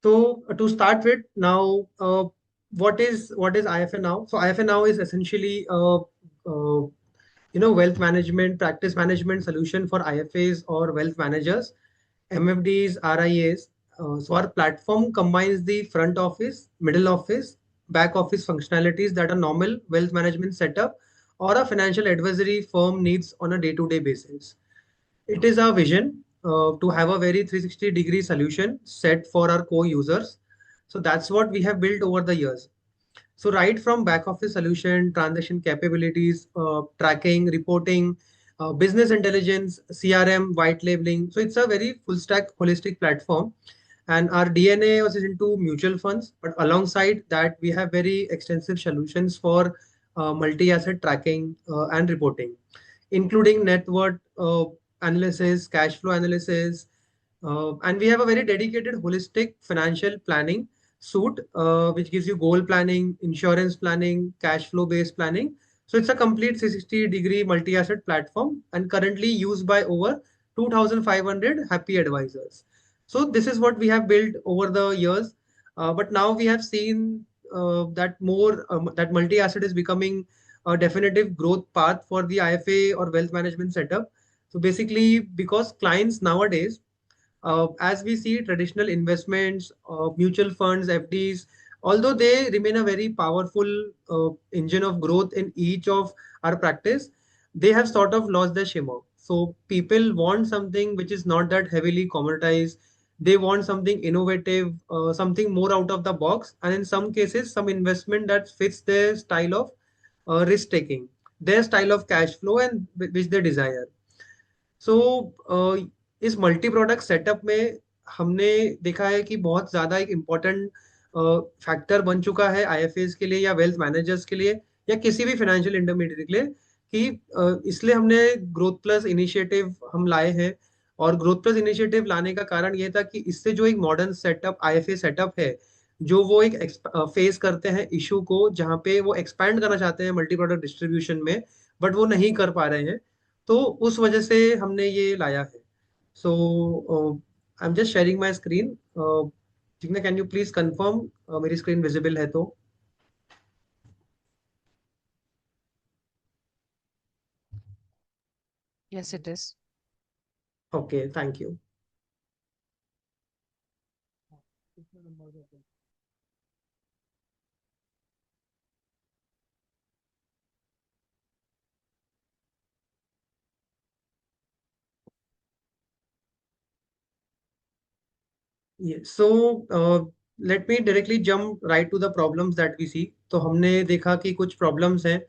So to start with, now what is IFA now? So IFA now is essentially wealth management practice management solution for IFAs or wealth managers, MFDs, RIAs. So our platform combines the front office, middle office, back office functionalities that a normal wealth management setup or a financial advisory firm needs on a day-to-day basis. It is our vision to have a very 360-degree solution set for our core users. So that's what we have built over the years. So right from back office solution, transaction capabilities, tracking, reporting, business intelligence, CRM, white labeling. So it's a very full stack holistic platform. And our DNA was into mutual funds, but alongside that, we have very extensive solutions for multi-asset tracking and reporting, including net worth analysis, cash flow analysis, and we have a very dedicated holistic financial planning suite, which gives you goal planning, insurance planning, cash flow based planning. So it's a complete 360-degree multi-asset platform and currently used by over 2,500 happy advisors. So this is what we have built over the years. But now we have seen that multi-asset is becoming a definitive growth path for the IFA or wealth management setup. So basically, because clients nowadays, as we see traditional investments, mutual funds, FDs, although they remain a very powerful engine of growth in each of our practice, they have sort of lost their shimmer. So people want something which is not that heavily commoditized. They want something innovative, something more out of the box, and in some cases, some investment that fits their style of risk taking, their style of cash flow, and which they desire. सो इस multi product setup में हमने देखा है कि बहुत ज़्यादा एक important factor बन चुका है आईएफएस के लिए या वेल्थ मैनेजर्स के लिए या किसी भी फाइनेंशियल इंटरमीडिएट के लिए कि इसलिए हमने ग्रोथ प्लस इनिशिएटिव हम लाए हैं। और ग्रोथ प्लस इनिशिएटिव लाने का कारण ये था कि इससे जो एक मॉडर्न सेटअप आईएफए सेटअप है, जो वो एक फेस करते हैं इशू को, जहाँ पे वो एक्सपैंड करना चाहते हैं मल्टी प्रोडक्ट डिस्ट्रीब्यूशन में, बट वो नहीं कर पा रहे हैं, तो उस वजह से हमने ये लाया है। So I am just sharing my screen. Jigna, can you please confirm मेरी स्क्रीन विजिबल है तो? Yes, it is. Okay, thank you. So let me directly jump right to the problems that we see. तो हमने देखा कि कुछ problems हैं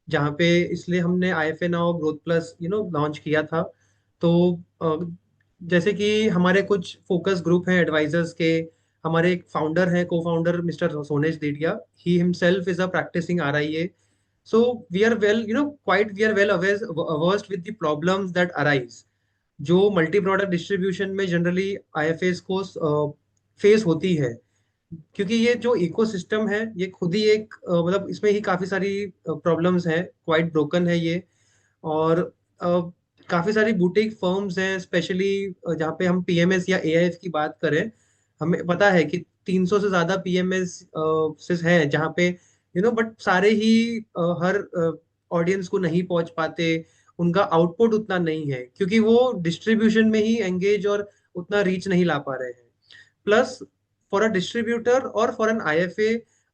जहाँ पे, इसलिए हमने IFA now growth plus launch किया था। तो जैसे कि हमारे कुछ फोकस ग्रुप हैं एडवाइजर्स के। हमारे एक फाउंडर हैं, cofounder mister Sonesh Dedia. He himself is a practising RIA. So we are well quite we are well versed with the problems that arise, जो मल्टी प्रोडक्ट डिस्ट्रीब्यूशन में जनरली आईएफएस को face होती है। क्योंकि ये जो इकोसिस्टम है ये खुद ही एक मतलब इसमें ही काफी सारी प्रॉब्लम्स हैं, क्वाइट ब्रोकन है ये। और काफी सारी बुटीक फर्म्स हैं, स्पेशली जहाँ पे हम पीएमएस या एआईएफ की बात करें। हमें पता है कि 300 से ज्यादा पीएमएस हैं जहाँ पे बट सारे ही हर ऑडियंस को नहीं पहुंच पाते। उनका आउटपुट उतना नहीं है क्योंकि वो डिस्ट्रीब्यूशन में ही एंगेज और उतना रीच नहीं ला पा रहे हैं। Plus, for a distributor or for an IFA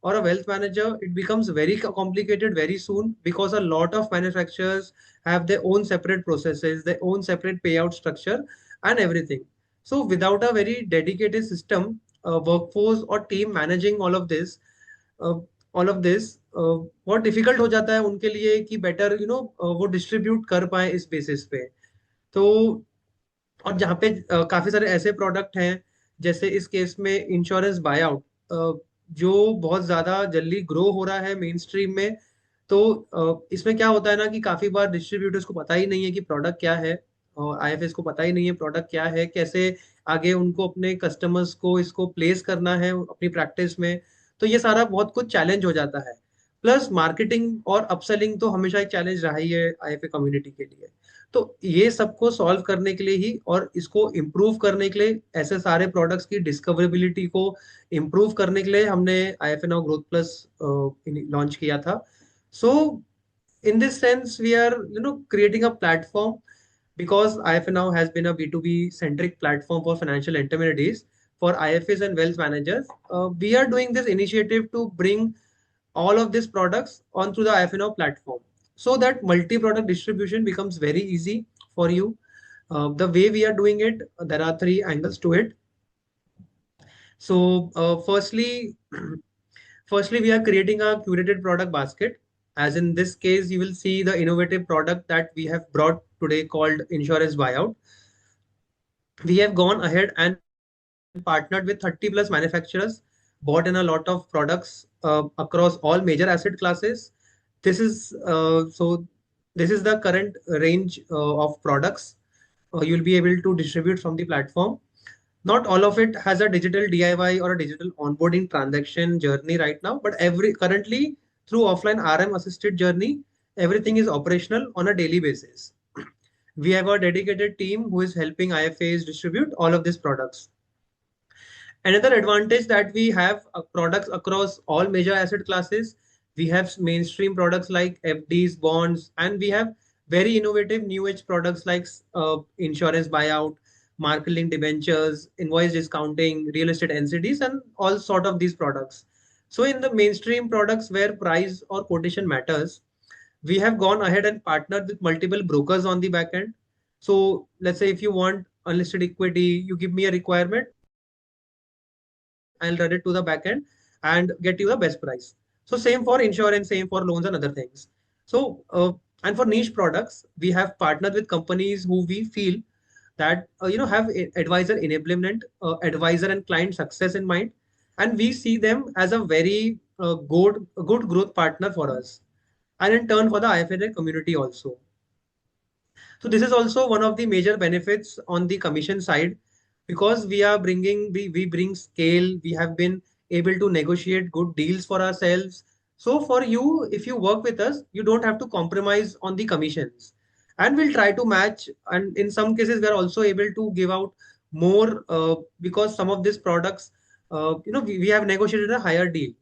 or a wealth manager, it becomes very complicated very soon because a lot of manufacturers have their own separate processes, their own separate payout structure, and everything. So, without a very dedicated system, workforce or team managing uh, all of this, बहुत difficult हो जाता है उनके लिए कि better वो distribute कर पाए इस बेसिस पे। तो और जहाँ पे काफी सारे ऐसे प्रोडक्ट हैं, जैसे इस केस में इंश्योरेंस बाय आउट, जो बहुत ज्यादा जल्दी ग्रो हो रहा है मेन स्ट्रीम में। तो इसमें क्या होता है ना कि काफी बार डिस्ट्रीब्यूटर्स को पता ही नहीं है कि प्रोडक्ट क्या है, और आईएफएस को पता ही नहीं है प्रोडक्ट क्या है, कैसे आगे उनको अपने कस्टमर्स को इसको प्लेस करना है अपनी प्रैक्टिस में। तो ये सारा बहुत कुछ चैलेंज हो जाता है। प्लस मार्केटिंग और अपसेलिंग तो हमेशा एक चैलेंज रहा ही है आईएफए कम्युनिटी के लिए। तो ये सबको सॉल्व करने के लिए ही और इसको इम्प्रूव करने के लिए, ऐसे सारे प्रोडक्ट्स की डिस्कवरेबिलिटी को इम्प्रूव करने के लिए हमने IFA now growth plus launch किया था। सो in this sense we are creating a platform, because IFA now has been a B2B centric platform for financial intermediaries for IFAs and wealth managers. We are doing this initiative to bring all of these products onto the IFA now platform so that multi-product distribution becomes very easy for you. The way we are doing it, there are three angles to it. So, firstly, we are creating a curated product basket. As in this case, you will see the innovative product that we have brought today called Insurance Buyout. We have gone ahead and partnered with 30 plus manufacturers, bought in a lot of products across all major asset classes. This is this is the current range of products you'll be able to distribute from the platform. Not all of it has a digital DIY or a digital onboarding transaction journey right now, but every currently through offline RM assisted journey, everything is operational on a daily basis. We have a dedicated team who is helping IFAs distribute all of these products. Another advantage that we have products across all major asset classes. We have mainstream products like FDs, bonds, and we have very innovative new age products like insurance buyout, marketing debentures, invoice discounting, real estate NCDs, and all sort of these products. So in the mainstream products where price or quotation matters, we have gone ahead and partnered with multiple brokers on the back end. So let's say if you want unlisted equity, you give me a requirement, I'll run it to the back end and get you the best price. So same for insurance, same for loans and other things. So and for niche products, we have partnered with companies who we feel that have advisor enablement, advisor and client success in mind, and we see them as a very good growth partner for us, and in turn for the IFA community also. So this is also one of the major benefits on the commission side, because we bring scale. We have been able to negotiate good deals for ourselves. So for you, if you work with us, you don't have to compromise on the commissions, and we'll try to match. And in some cases, we are also able to give out more because some of these products, we have negotiated a higher deal.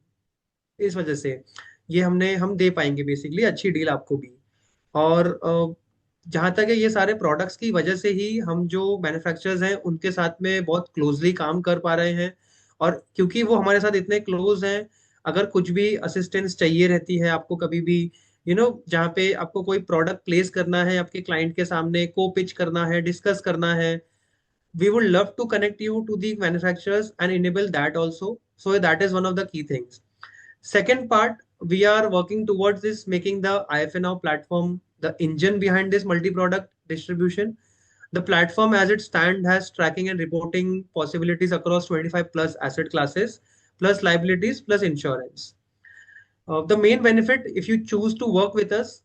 इस वजह से ये हम दे पाएंगे basically अच्छी deal आपको भी। और जहाँ तक है, ये सारे प्रोडक्ट्स की वजह से ही हम जो मैन्युफैक्चरर्स हैं उनके साथ में बहुत क्लोजली काम कर पा रहे हैं। और क्योंकि वो हमारे साथ इतने क्लोज हैं, अगर कुछ भी असिस्टेंस चाहिए रहती है आपको कभी भी, जहाँ पे आपको कोई प्रोडक्ट प्लेस करना है आपके क्लाइंट के सामने, को पिच करना है, डिस्कस करना है, we would love to connect you to the manufacturers and enable that also. So that is one of the key things. Second part, we are working towards this, making the IFA Now platform the engine behind this multi-product distribution. The platform as it stands has tracking and reporting possibilities across 25 plus asset classes, plus liabilities, plus insurance. The main benefit, if you choose to work with us,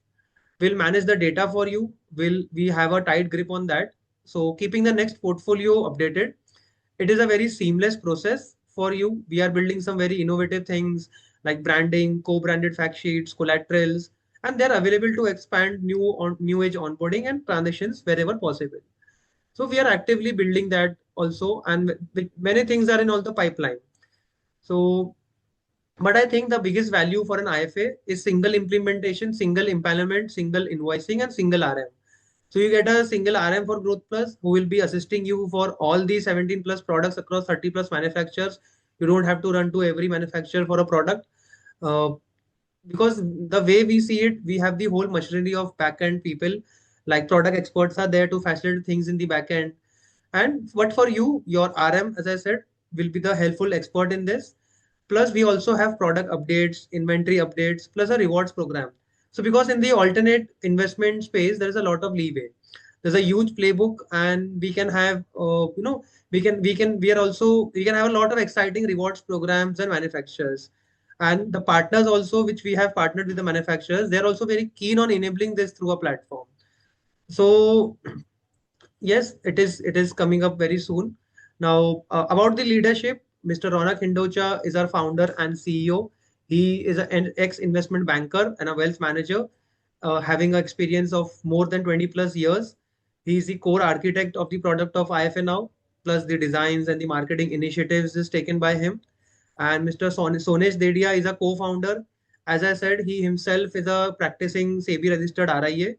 we'll manage the data for you. We have a tight grip on that. So keeping the next portfolio updated, it is a very seamless process for you. We are building some very innovative things like branding, co-branded fact sheets, collaterals, and they're available to expand new age onboarding and transactions wherever possible. So we are actively building that also, and many things are in all the pipeline. So but I think the biggest value for an IFA is single implementation, single empowerment, single invoicing, and single RM. So you get a single RM for Growth Plus who will be assisting you for all these 17 plus products across 30 plus manufacturers. You don't have to run to every manufacturer for a product. Uh, because the way we see it, we have the whole machinery of backend people, like product experts are there to facilitate things in the backend. And what for you, your RM, as I said, will be the helpful expert in this. Plus, we also have product updates, inventory updates, plus a rewards program. So, because in the alternate investment space, there is a lot of leeway. There's a huge playbook, and we can have, we can have a lot of exciting rewards programs and manufacturers. And the partners also, which we have partnered with the manufacturers, they're also very keen on enabling this through a platform. So yes, it is coming up very soon. Now, about the leadership, Mr. Ronak Hindocha is our founder and CEO. He is an ex-investment banker and a wealth manager, having an experience of more than 20 plus years. He is the core architect of the product of IFA now, plus the designs and the marketing initiatives is taken by him. And Mr. Sonesh Dedia is a co-founder. As I said, he himself is a practicing SEBI registered RIA.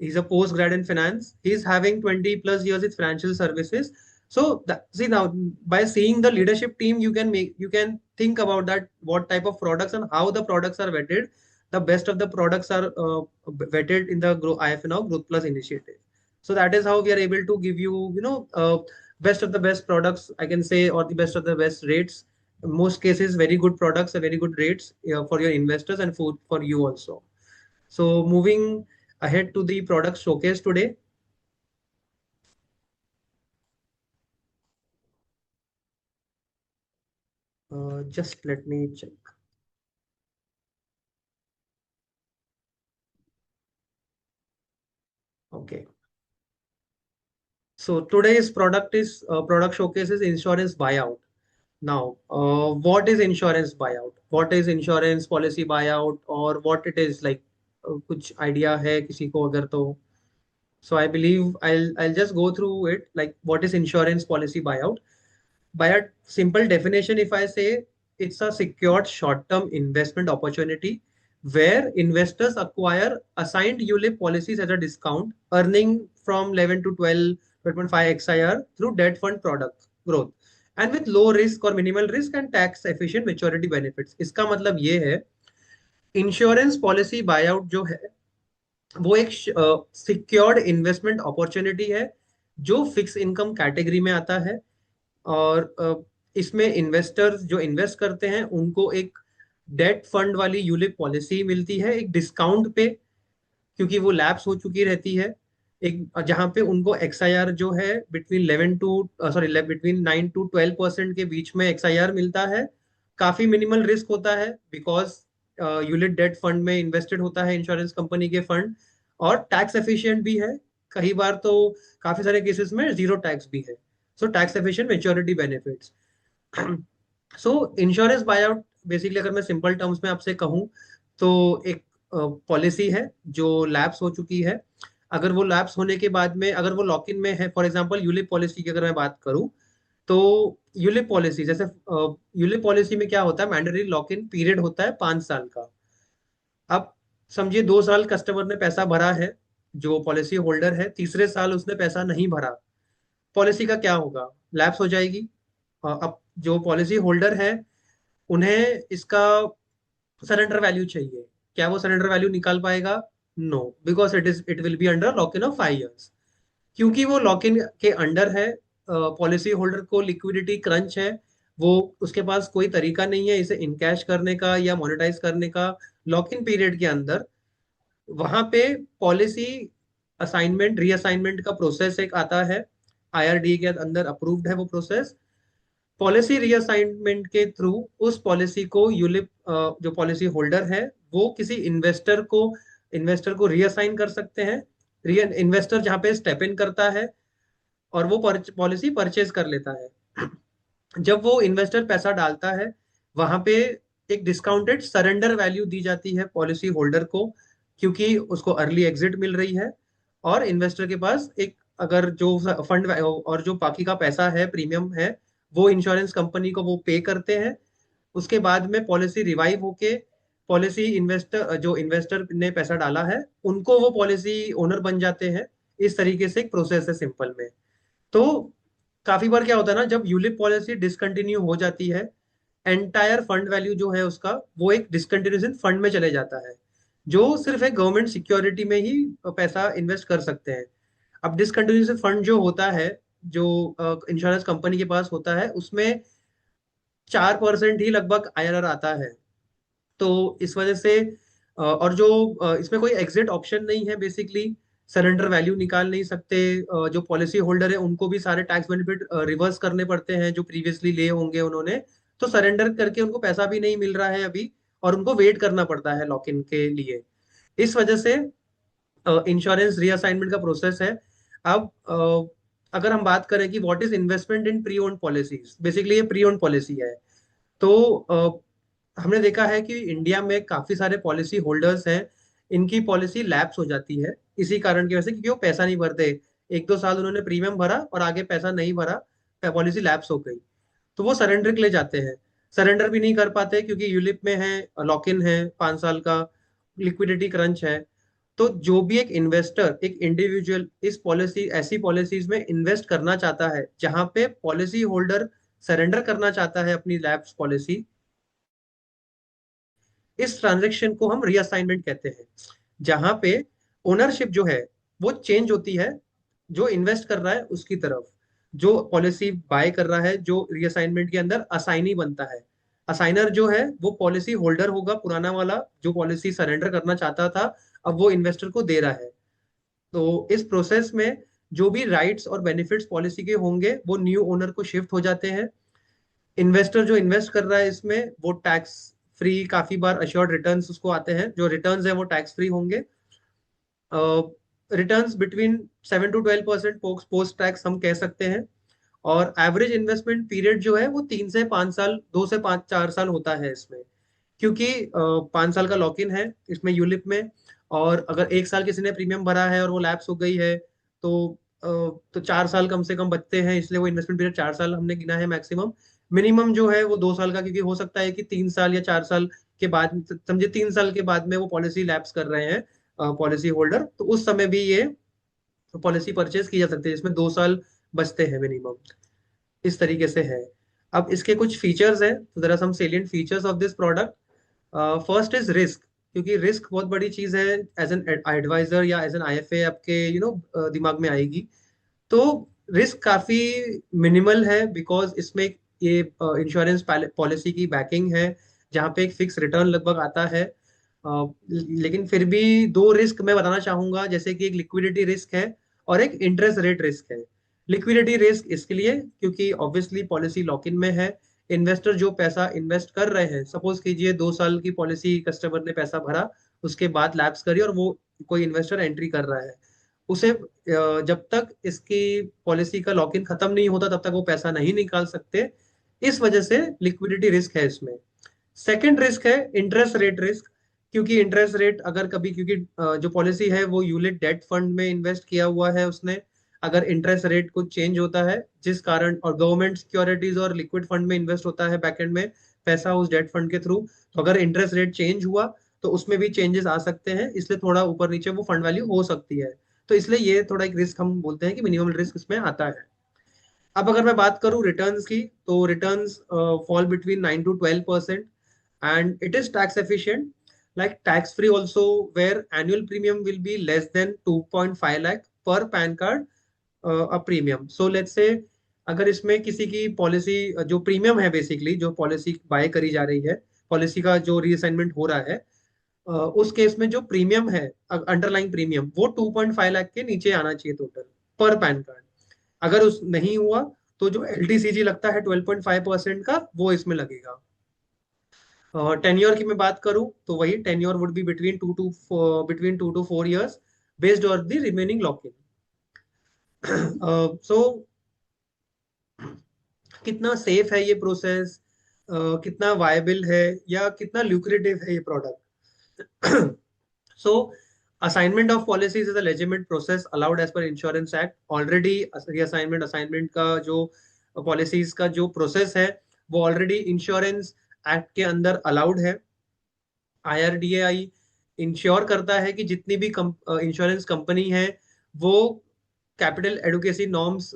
He's a postgrad in finance. He's having 20 plus years in financial services. So see now, by seeing the leadership team, you can think about that what type of products and how the products are vetted. The best of the products are vetted in the IFNO Growth Plus initiative. So that is how we are able to give you, best of the best products, I can say, or the best of the best rates. In most cases, very good products, very good rates for your investors and for you also. So moving ahead to the product showcase today. Just let me check. Okay. So today's product showcase is insurance buyout. Now, what is insurance buyout? What is insurance policy buyout or what it is like? कुछ idea है किसी को अगर तो? So I believe I'll just go through it. Like what is insurance policy buyout? By a simple definition, if I say it's a secured short-term investment opportunity where investors acquire assigned ULIP policies at a discount, earning from 11 to 12.5 XIR through debt fund product growth, and with low risk or minimal risk and tax efficient maturity benefits. इसका मतलब ये है insurance policy buyout जो है वो एक secured investment opportunity है जो फिक्स इनकम कैटेगरी में आता है और इसमें इन्वेस्टर्स जो इन्वेस्ट करते हैं उनको एक डेट फंड वाली यूलिप पॉलिसी मिलती है एक डिस्काउंट पे क्योंकि वो लैप्स हो चुकी रहती है एक जहां पे उनको एक्सआईआर जो है between 11 to sorry between 9 to 12% के बीच में एक्सआईआर मिलता है काफी मिनिमल रिस्क होता है बिकॉज यूलिट डेट फंड में इन्वेस्टेड होता है इंश्योरेंस कंपनी के फंड और टैक्स एफिशिएंट भी है कई बार तो काफी सारे केसेस में जीरो टैक्स भी है so tax efficient maturity benefits so insurance buyout basically अगर मैं सिंपल टर्म्स में आपसे कहूँ तो एक पॉलिसी है जो लैप्स हो चुकी है अगर वो लैप्स होने के बाद में अगर वो लॉक इन में है फॉर एग्जांपल यूलिप पॉलिसी की अगर मैं बात करूं तो यूलिप पॉलिसी जैसे यूलिप पॉलिसी में क्या होता है मैंडेटरी लॉक इन पीरियड होता है 5 साल का अब समझिए 2 साल कस्टमर ने पैसा भरा है जो पॉलिसी होल्डर है तीसरे साल उसने पैसा नहीं भरा पॉलिसी का क्या होगा लैप्स हो जाएगी अब जो पॉलिसी होल्डर है उन्हें इसका सरेंडर वैल्यू चाहिए क्या वो सरेंडर वैल्यू निकाल पाएगा no because it will be under lock in of 5 years क्योंकि वो लॉक इन के अंडर है पॉलिसी होल्डर को लिक्विडिटी क्रंच है वो उसके पास कोई तरीका नहीं है इसे इनकैश करने का या मोनेटाइज करने का लॉक इन पीरियड के अंदर वहां पे पॉलिसी असाइनमेंट रीअसाइनमेंट का प्रोसेस एक आता है आईआरडी के अंदर अप्रूव्ड है वो प्रोसेस पॉलिसी रीअसाइनमेंट के थ्रू उस पॉलिसी को यूलिप जो पॉलिसी होल्डर है वो किसी इन्वेस्टर को रीअसाइन कर सकते हैं इन्वेस्टर जहां पे स्टेप इन करता है और वो पॉलिसी परचेज कर लेता है जब वो इन्वेस्टर पैसा डालता है वहां पे एक डिस्काउंटेड सरेंडर वैल्यू दी जाती है पॉलिसी होल्डर को क्योंकि उसको अर्ली एग्जिट मिल रही है और इन्वेस्टर के पास एक अगर जो फंड और जो बाकी का पैसा है प्रीमियम है वो इंश्योरेंस कंपनी को वो पे करते हैं उसके बाद में पॉलिसी रिवाइव होके पॉलिसी इन्वेस्टर जो इन्वेस्टर ने पैसा डाला है उनको वो पॉलिसी ओनर बन जाते हैं इस तरीके से एक प्रोसेस है सिंपल में तो काफी बार क्या होता है ना जब यूलिप पॉलिसी डिसकंटिन्यू हो जाती है एंटायर फंड वैल्यू जो है उसका वो एक डिसकंटिन्यूएशन फंड में चले जाता है जो सिर्फ एक गवर्नमेंट सिक्योरिटी में ही पैसा इन्वेस्ट कर सकते हैं अब डिसकंटिन्यूएशन फंड जो होता है जो इंश्योरेंस कंपनी के पास होता है उसमें 4% ही लगभग आईआरआर आता है तो इस वजह से और जो इसमें कोई एग्जिट ऑप्शन नहीं है बेसिकली सरेंडर वैल्यू निकाल नहीं सकते जो पॉलिसी होल्डर है उनको भी सारे टैक्स बेनिफिट रिवर्स करने पड़ते हैं जो प्रीवियसली लिए होंगे उन्होंने तो सरेंडर करके उनको पैसा भी नहीं मिल रहा है अभी और उनको वेट करना पड़ता है लॉक इन के लिए इस वजह से इंश्योरेंस रीअसाइनमेंट का प्रोसेस है अब अगर हम बात करें कि what is investment in pre owned policies basically ये प्री ओन्ड पॉलिसी है तो हमने देखा है कि इंडिया में काफी सारे पॉलिसी होल्डर्स हैं, इनकी पॉलिसी लैप्स हो जाती है इसी कारण की वजह से, क्योंकि वो पैसा नहीं भरते। 1-2 साल उन्होंने प्रीमियम भरा और आगे पैसा नहीं भरा, पॉलिसी लैप्स हो गई, तो वो सरेंडर के लिए जाते हैं। सरेंडर भी नहीं कर पाते क्योंकि यूलिप में है, लॉक इन है 5 साल का, लिक्विडिटी क्रंच है। तो जो भी एक इन्वेस्टर, एक इंडिविजुअल इस पॉलिसी, ऐसी पॉलिसीज में इन्वेस्ट करना चाहता है जहां पे पॉलिसी होल्डर सरेंडर करना चाहता है अपनी लैप्स पॉलिसी, इस ट्रांजेक्शन को हम रीअसाइनमेंट कहते हैं, जहां पे ओनरशिप जो है वो चेंज होती है जो इन्वेस्ट कर रहा है उसकी तरफ। जो पॉलिसी बाय कर रहा है, जो रीअसाइनमेंट के अंदर असाइनी बनता है, असाइनर जो है वो पॉलिसी होल्डर होगा, पुराना वाला जो पॉलिसी सरेंडर करना चाहता था, अब वो इन्वेस्टर को दे रहा है। तो इस प्रोसेस में जो भी राइट्स और बेनिफिट्स पॉलिसी के होंगे वो न्यू ओनर को शिफ्ट हो जाते हैं। इन्वेस्टर जो इन्वेस्ट कर रहा है इसमें, वो टैक्स फ्री, काफी बार अश्योर्ड रिटर्न्स उसको आते हैं, जो रिटर्न्स है वो टैक्स फ्री होंगे। Returns between 7 to 12% post tax हम कह सकते हैं। और एवरेज इन्वेस्टमेंट पीरियड जो है वो 3 से 5 साल, 2 से 4 साल होता है इसमें, क्योंकि 5 साल का लॉक इन है इसमें यूलिप में। और अगर 1 साल किसी ने प्रीमियम भरा है और वो लैप्स हो गई है, तो 4 साल कम से कम बचते हैं, इसलिए वो इन्वेस्टमेंट पीरियड 4 साल हमने गिना है मैक्सिमम। मिनिमम जो है वो 2 साल का, क्योंकि हो सकता है कि 3 साल या 4 साल के बाद, समझे 3 साल के बाद में वो पॉलिसी लैप्स कर रहे हैं पॉलिसी होल्डर, तो उस समय भी ये पॉलिसी परचेज की जा सकती है जिसमें 2 साल बचते हैं मिनिमम। इस तरीके से है। अब इसके कुछ फीचर्स हैं, तो जरा some salient features of this product. First is risk, क्योंकि रिस्क बहुत बड़ी चीज है, एज एन एडवाइजर या एज एन आईएफए आपके दिमाग में आएगी। तो रिस्क काफी मिनिमल है, बिकॉज इसमें ये इंश्योरेंस पॉलिसी की बैकिंग है, जहाँ पे एक फिक्स रिटर्न लगभग आता है। लेकिन फिर भी दो रिस्क मैं बताना चाहूंगा, जैसे कि एक लिक्विडिटी रिस्क है और एक इंटरेस्ट रेट रिस्क है। लिक्विडिटी रिस्क इसके लिए क्योंकि ऑब्वियसली पॉलिसी लॉक इन में है, इन्वेस्टर जो पैसा इन्वेस्ट कर रहे हैं, सपोज कीजिए 2 साल की पॉलिसी कस्टमर ने पैसा भरा, उसके बाद लैप्स करी और वो कोई इन्वेस्टर एंट्री कर रहा है, उसे जब तक इसकी पॉलिसी का लॉक इन खत्म नहीं होता तब तक वो पैसा नहीं निकाल सकते। इस वजह से लिक्विडिटी रिस्क है इसमें। सेकंड रिस्क है इंटरेस्ट रेट रिस्क, क्योंकि इंटरेस्ट रेट अगर कभी, क्योंकि जो पॉलिसी है वो यूलिट डेट फंड में इन्वेस्ट किया हुआ है उसने, अगर इंटरेस्ट रेट कुछ चेंज होता है जिस कारण, और गवर्नमेंट सिक्योरिटीज और लिक्विड फंड में इन्वेस्ट होता है बैकएंड में पैसा उस डेट फंड के थ्रू, तो अगर इंटरेस्ट रेट चेंज हुआ तो उसमें भी चेंजेस आ सकते हैं, इसलिए थोड़ा ऊपर नीचे वो फंड वैल्यू हो सकती है। तो इसलिए ये थोड़ा एक रिस्क हम बोलते हैं कि मिनिमम रिस्क इसमें आता है। अब अगर मैं बात करूं रिटर्न्स की, तो returns fall between 9 to 12%, and it is tax efficient, like tax free also, where annual premium will be less than 2.5 lakh per PAN card a premium. So let's say अगर इसमें किसी की पॉलिसी, जो premium है basically, जो policy bye करी जा रही है, पॉलिसी का जो रीअसाइनमेंट हो रहा है, उस केस में जो प्रीमियम है, अंडरलाइंग प्रीमियम, वो 2.5 लाख के नीचे आना चाहिए टोटल पर पैन कार्ड। अगर उस नहीं हुआ तो जो एलटीसीजी लगता है 12.5% का, वो इसमें लगेगा। टेन्योर की मैं बात करूं तो वही tenure would be between 2 to 4 years based on the remaining lock in. So कितना सेफ है ये प्रोसेस, कितना वायबल है या कितना ल्यूक्रेटिव है ये product. So assignment of policies is a legitimate process allowed as per insurance act. Already reassignment, assignment का जो पॉलिसीज का जो प्रोसेस है वो ऑलरेडी इंश्योरेंस एक्ट के अंदर अलाउड है। आईआरडीएआई इंश्योर करता है कि जितनी भी इंश्योरेंस कंपनी है वो कैपिटल एडुकेसी नॉर्म्स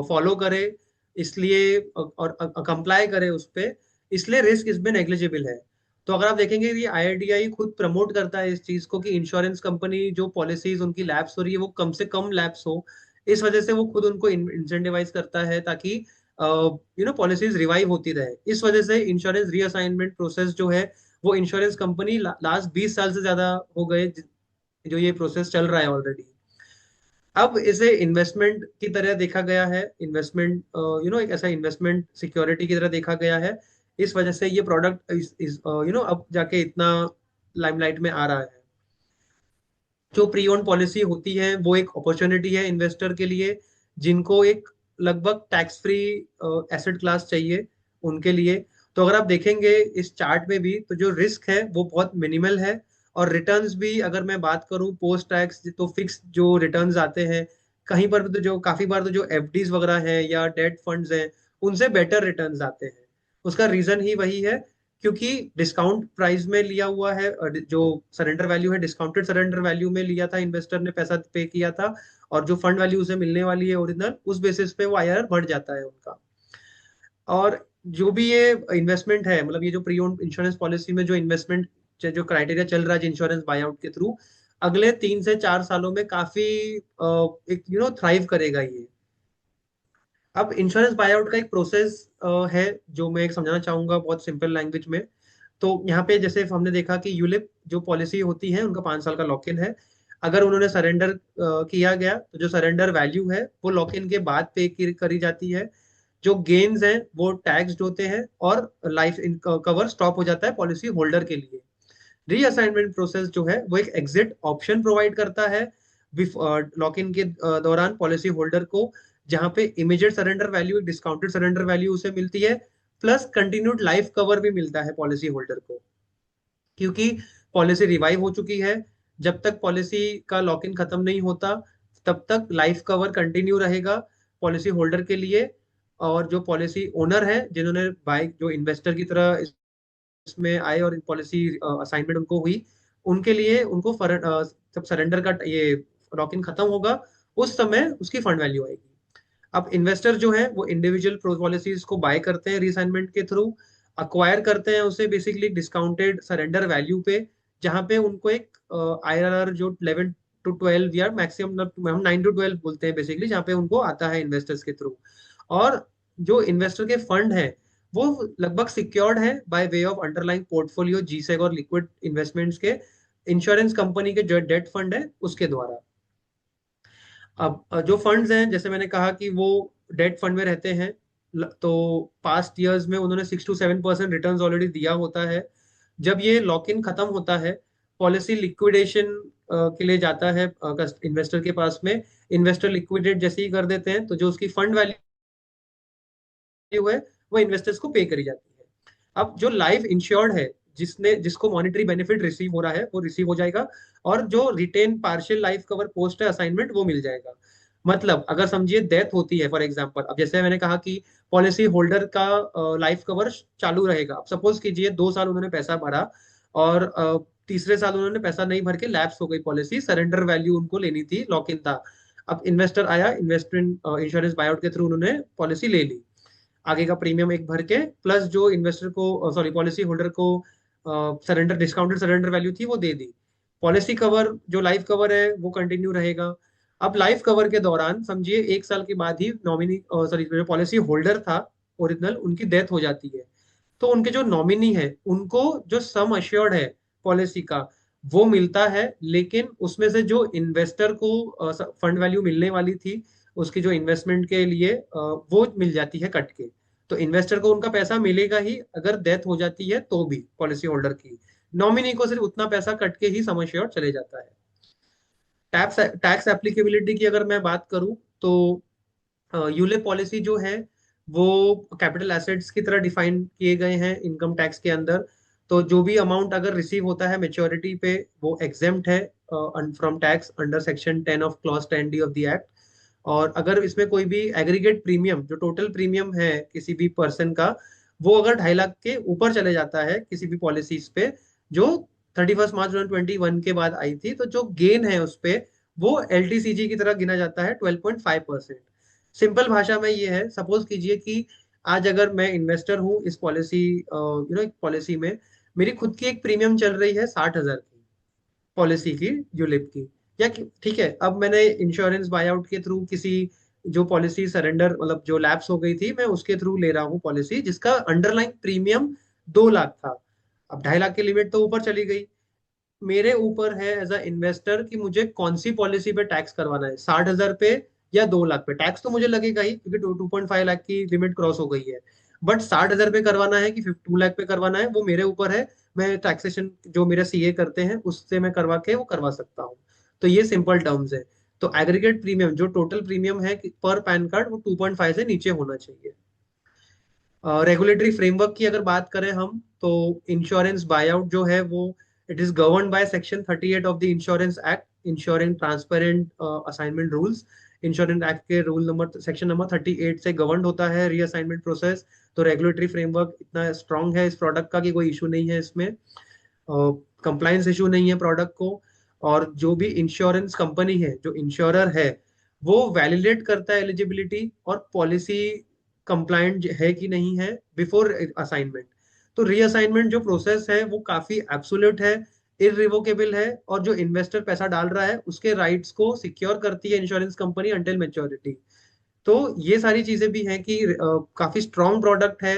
फॉलो करे, इसलिए और कंप्लाई करे उस पे, इसलिए रिस्क इसमें नेग्लिजिबल है। तो अगर आप देखेंगे ये आईआरडीआई खुद प्रमोट करता है इस चीज को कि इंश्योरेंस कंपनी जो पॉलिसीज उनकी लैप्स हो रही है वो कम से कम लैप्स हो। इस वजह से वो खुद उनको इंसेंटिवाइज करता है ताकि पॉलिसीज रिवाइव होती रहे। इस वजह से इंश्योरेंस रीअसाइनमेंट प्रोसेस जो है वो इंश्योरेंस कंपनी लास्ट 20 साल से ज्यादा हो गए जो ये प्रोसेस चल रहा है ऑलरेडी। अब इसे इन्वेस्टमेंट की तरह देखा गया है, इन्वेस्टमेंट एक ऐसा इन्वेस्टमेंट सिक्योरिटी की तरह देखा गया है। इस वजह से ये प्रोडक्ट इस अब जाके इतना लाइमलाइट में आ रहा है। जो प्री ओन्ड पॉलिसी होती है वो एक अपॉर्चुनिटी है इन्वेस्टर के लिए, जिनको एक लगभग टैक्स फ्री एसेट क्लास चाहिए उनके लिए। तो अगर आप देखेंगे इस चार्ट में भी, तो जो रिस्क है वो बहुत मिनिमल है, और रिटर्न्स भी अगर मैं बात करूं पोस्ट टैक्स, तो फिक्स जो रिटर्न्स आते हैं कहीं पर भी, तो जो काफी बार तो जो एफडीज वगैरह हैं या डेट फंड्स हैं उनसे बेटर रिटर्न्स आते हैं। उसका रीजन ही वही है, क्योंकि डिस्काउंट प्राइस में लिया हुआ है, जो सरेंडर वैल्यू है डिस्काउंटेड सरेंडर वैल्यू में लिया था, इन्वेस्टर ने पैसा पे किया था, और जो फंड वैल्यू उसे मिलने वाली है ओरिजिनल, उस बेसिस पे वो आईआरआर बढ़ जाता है उनका। और जो भी ये इन्वेस्टमेंट है, मतलब ये जो प्री ओन्ड इंश्योरेंस पॉलिसी में जो इन्वेस्टमेंट जो क्राइटेरिया चल रहा है इंश्योरेंस बाय आउट के थ्रू, अगले 3 से 4 सालों में काफी एक थ्राइव करेगा ये। अब इंश्योरेंस बाय आउट का एक प्रोसेस है जो मैं एक समझाना चाहूंगा बहुत सिंपल लैंग्वेज में। तो यहाँ पे जैसे हमने देखा कि यूलिप जो पॉलिसी होती है उनका 5 साल का लॉक इन है। अगर उन्होंने सरेंडर किया गया तो जो सरेंडर वैल्यू है वो लॉक इन के बाद पे करी जाती है। जो गेन्स हैं वो टैक्स्ड होते हैं, और लाइफ कवर स्टॉप हो जाता है पॉलिसी होल्डर के लिए। रीअसाइनमेंट प्रोसेस जो है वो एक एग्जिट ऑप्शन प्रोवाइड करता है लॉक इन के दौरान पॉलिसी होल्डर को, जहां पे immediate surrender value, discounted surrender value उसे मिलती है, प्लस कंटिन्यूड लाइफ कवर भी मिलता है पॉलिसी होल्डर को, क्योंकि पॉलिसी रिवाइव हो चुकी है। जब तक पॉलिसी का लॉक इन खत्म नहीं होता तब तक लाइफ कवर कंटिन्यू रहेगा पॉलिसी होल्डर के लिए। और जो पॉलिसी ओनर है जिन्होंने बाय जो इन्वेस्टर की तरह इसमें आए और पॉलिसी असाइनमेंट उनको हुई, उनके लिए उनको जब सरेंडर का ये लॉक इन खत्म होगा उस समय उसकी फंड वैल्यू आएगी। अब इन्वेस्टर जो है वो इंडिविजुअल पॉलिसीज को बाय करते हैं रीअसाइनमेंट के थ्रू, अक्वायर करते हैं उसे बेसिकली डिस्काउंटेड सरेंडर वैल्यू पे, जहां पे उनको एक आईआरआर जो 11 to 12 या मैक्सिमम हम 9 to 12 बोलते हैं बेसिकली, जहाँ पे उनको आता है इन्वेस्टर्स के थ्रू। और जो इन्वेस्टर के फंड है वो लगभग सिक्योर्ड है by way of underlying portfolio G Sec और लिक्विड इन्वेस्टमेंट्स के इंश्योरेंस कंपनी के जो डेट फंड है उसके द्वारा। अब जो फंड्स हैं जैसे मैंने कहा कि वो डेट फंड में रहते हैं, तो पास्ट ईयर्स में उन्होंने 6 to 7% रिटर्न्स ऑलरेडी दिया होता है। जब ये लॉक इन खत्म होता है, पॉलिसी लिक्विडेशन के लिए जाता है इन्वेस्टर के पास में। इन्वेस्टर लिक्विडेट जैसे ही कर देते हैं तो जो उसकी फंड वैल्यू है वो इन्वेस्टर्स को पे करी जाती है। अब जो लाइफ इंश्योर्ड है, जिसको मॉनेटरी बेनिफिट रिसीव हो रहा है वो रिसीव हो जाएगा, और जो retain partial life cover post है असाइनमेंट वो मिल जाएगा। मतलब अगर समझिए डेथ होती है फॉर एग्जांपल, अब जैसे मैंने कहा कि पॉलिसी होल्डर का लाइफ कवर चालू रहेगा। अब सपोज कीजिए 2 साल उन्होंने पैसा भरा, और तीसरे साल उन्होंने पैसा नहीं भर के लैप्स हो गई पॉलिसी, सरेंडर वैल्यू उनको लेनी थी, लॉक इन था। अब इन्वेस्टर आया, इन्वेस्टमेंट इंश्योरेंस बायआउट के थ्रू उन्होंने पॉलिसी ले ली, आगे का प्रीमियम एक भर के, प्लस जो इन्वेस्टर को सॉरी पॉलिसी होल्डर को सरेंडर डिस्काउंटेड सरेंडर वैल्यू थी वो दे दी। पॉलिसी कवर जो लाइफ कवर है वो कंटिन्यू रहेगा। अब लाइफ कवर के दौरान समझिए 1 साल के बाद ही नॉमिनी सॉरी जो पॉलिसी होल्डर था ओरिजिनल, उनकी डेथ हो जाती है। तो उनके जो नॉमिनी है उनको जो सम अश्योर्ड है पॉलिसी का वो मिलता है, लेकिन उसमें से जो इन्वेस्टर को फंड वैल्यू मिलने वाली थी उसकी जो इन्वेस्टमेंट के लिए वो मिल जाती है कट के। तो इन्वेस्टर को उनका पैसा मिलेगा ही अगर डेथ हो जाती है तो भी पॉलिसी होल्डर की, नॉमिनी को सिर्फ उतना पैसा कट के ही सम एश्योर्ड चले जाता है। टैक्स टैक्स एप्लीकेबिलिटी की अगर मैं बात करूं तो यूलिप पॉलिसी जो है वो कैपिटल एसेट्स की तरह डिफाइन किए गए हैं इनकम टैक्स के अंदर। तो जो भी अमाउंट अगर रिसीव होता है मेच्योरिटी पे वो एग्जेम्प्ट है from tax under section 10 of clause 10D of the act. और अगर इसमें कोई भी एग्रीगेट प्रीमियम, जो टोटल प्रीमियम है किसी भी पर्सन का, वो अगर 2.5 लाख के ऊपर चले जाता है किसी भी पॉलिसीज पे जो 31 मार्च 2021 के बाद आई थी, तो जो गेन है उस पे वो एलटीसीजी की तरह गिना जाता है 12.5%। सिंपल भाषा में ये है, सपोज कीजिए कि आज अगर मैं इन्वेस्टर हूँ इस पॉलिसी एक पॉलिसी में, मेरी खुद की एक प्रीमियम चल रही है 60,000 की पॉलिसी की, यूलिप की, ठीक है। अब मैंने इंश्योरेंस बाय आउट के थ्रू किसी जो पॉलिसी सरेंडर मतलब जो लैप्स हो गई थी मैं उसके थ्रू ले रहा हूँ पॉलिसी, जिसका अंडरलाइन प्रीमियम 2 लाख था। अब 2.5 लाख की लिमिट तो ऊपर चली गई। मेरे ऊपर है एज अ इन्वेस्टर कि मुझे कौन सी पॉलिसी पे टैक्स करवाना है, 60,000 पे या 2 लाख पे। टैक्स तो मुझे लगेगा ही क्योंकि 2.5 लाख की लिमिट क्रॉस हो गई है, बट 60,000 पे करवाना है कि 2 लाख पे करवाना है वो मेरे ऊपर है। मैं टैक्सेशन जो मेरे सीए करते हैं उससे मैं करवा के वो करवा सकता हूँ। तो ये सिंपल टर्म्स है। तो एग्रीगेट प्रीमियम जो टोटल प्रीमियम है पर पैन कार्ड वो 2.5 से नीचे होना चाहिए। रेगुलेटरी फ्रेमवर्क की अगर बात करें हम, तो इंश्योरेंस बायआउट जो है वो it is govern by section 38 of the insurance act, ensuring transparent assignment rules. Insurance act के रूल नंबर सेक्शन नंबर 38 से गवर्न होता है रीअसाइनमेंट प्रोसेस। तो रेगुलेटरी फ्रेमवर्क इतना स्ट्रांग है इस प्रोडक्ट का कि कोई इशू नहीं है इसमें, कंप्लायंस इशू नहीं है प्रोडक्ट को। और जो भी इंश्योरेंस कंपनी है, जो इंश्योरर है, वो वैलिडेट करता है एलिजिबिलिटी और पॉलिसी कंप्लायंट है कि नहीं है बिफोर असाइनमेंट। तो रीअसाइनमेंट जो प्रोसेस है वो काफी एब्सोल्यूट है, इररिवोकेबल है, और जो इन्वेस्टर पैसा डाल रहा है उसके राइट्स को सिक्योर करती है इंश्योरेंस कंपनी अंटिल मेच्योरिटी। तो ये सारी चीजें भी हैं कि काफी स्ट्रॉन्ग प्रोडक्ट है,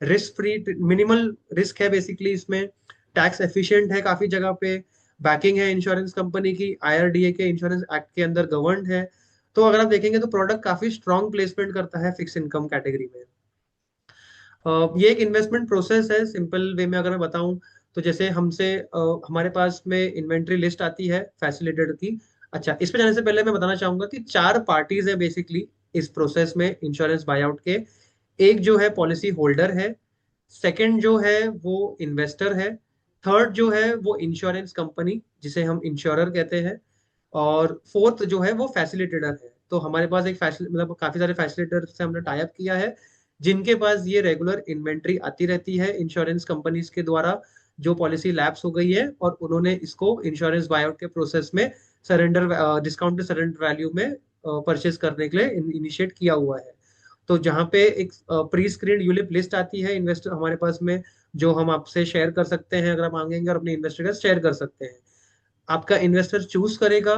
रिस्क फ्री, मिनिमल रिस्क है बेसिकली इसमें, टैक्स एफिशिएंट है काफी जगह पे, बैकिंग है इंश्योरेंस कंपनी की, आईआरडीए के इंश्योरेंस एक्ट के अंदर गवर्नड है। तो अगर आप देखेंगे तो प्रोडक्ट काफी स्ट्रॉन्ग प्लेसमेंट करता है फिक्स इनकम कैटेगरी में। ये एक इन्वेस्टमेंट प्रोसेस है सिंपल वे में अगर मैं बताऊं, तो जैसे हमसे हमारे पास में इन्वेंट्री लिस्ट आती है फैसिलिटेटर की। अच्छा, इस पे जाने से पहले मैं बताना चाहूंगा कि चार पार्टीज है बेसिकली इस प्रोसेस में इंश्योरेंस बायआउट के। एक जो है पॉलिसी होल्डर है, सेकंड जो है वो इन्वेस्टर है, थर्ड जो है वो इंश्योरेंस कंपनी जिसे हम इंश्योरर कहते हैं, और फोर्थ जो है वो फैसिलिटेटर है। तो हमारे पास एक मतलब काफी सारे फैसिलिटेटर से हमने टाई अप किया है, जिनके पास ये रेगुलर इन्वेंट्री आती रहती है इंश्योरेंस कंपनीज के द्वारा जो पॉलिसी लैप्स हो गई है, और उन्होंने इसको इंश्योरेंस बायआउट के प्रोसेस में सरेंडर डिस्काउंटेड सरेंडर वैल्यू में परचेज करने के लिए इनिशिएट किया हुआ है। तो जहाँ पे एक प्री स्क्रीन यूलिप लिस्ट आती है इन्वेस्टर हमारे पास में, जो हम आपसे शेयर कर सकते हैं, अगर आप मांगेंगे और अपने इन्वेस्टर का शेयर कर सकते हैं। आपका इन्वेस्टर चूज करेगा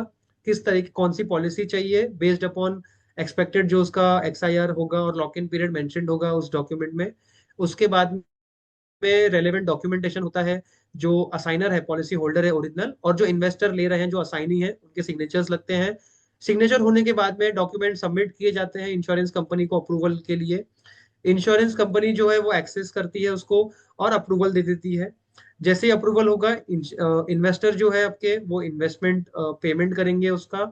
किस तरह की कौन सी पॉलिसी चाहिए बेस्ड अपॉन एक्सपेक्टेड जो उसका एक्सआईआर होगा और लॉक इन पीरियड मेंशन्ड होगा उस डॉक्यूमेंट में। उसके बाद में रेलेवेंट डॉक्यूमेंटेशन होता है, जो असाइनर है पॉलिसी होल्डर है ओरिजिनल, और जो इन्वेस्टर ले रहे हैं जो असाइनी है उनके सिग्नेचर्स लगते हैं। सिग्नेचर होने के बाद में डॉक्यूमेंट सबमिट किए जाते हैं इंश्योरेंस कंपनी को अप्रूवल के लिए। इंश्योरेंस कंपनी जो है वो एक्सेस करती है उसको और अप्रूवल दे देती है। जैसे ही अप्रूवल होगा, इन्वेस्टर जो है आपके वो इन्वेस्टमेंट पेमेंट करेंगे, उसका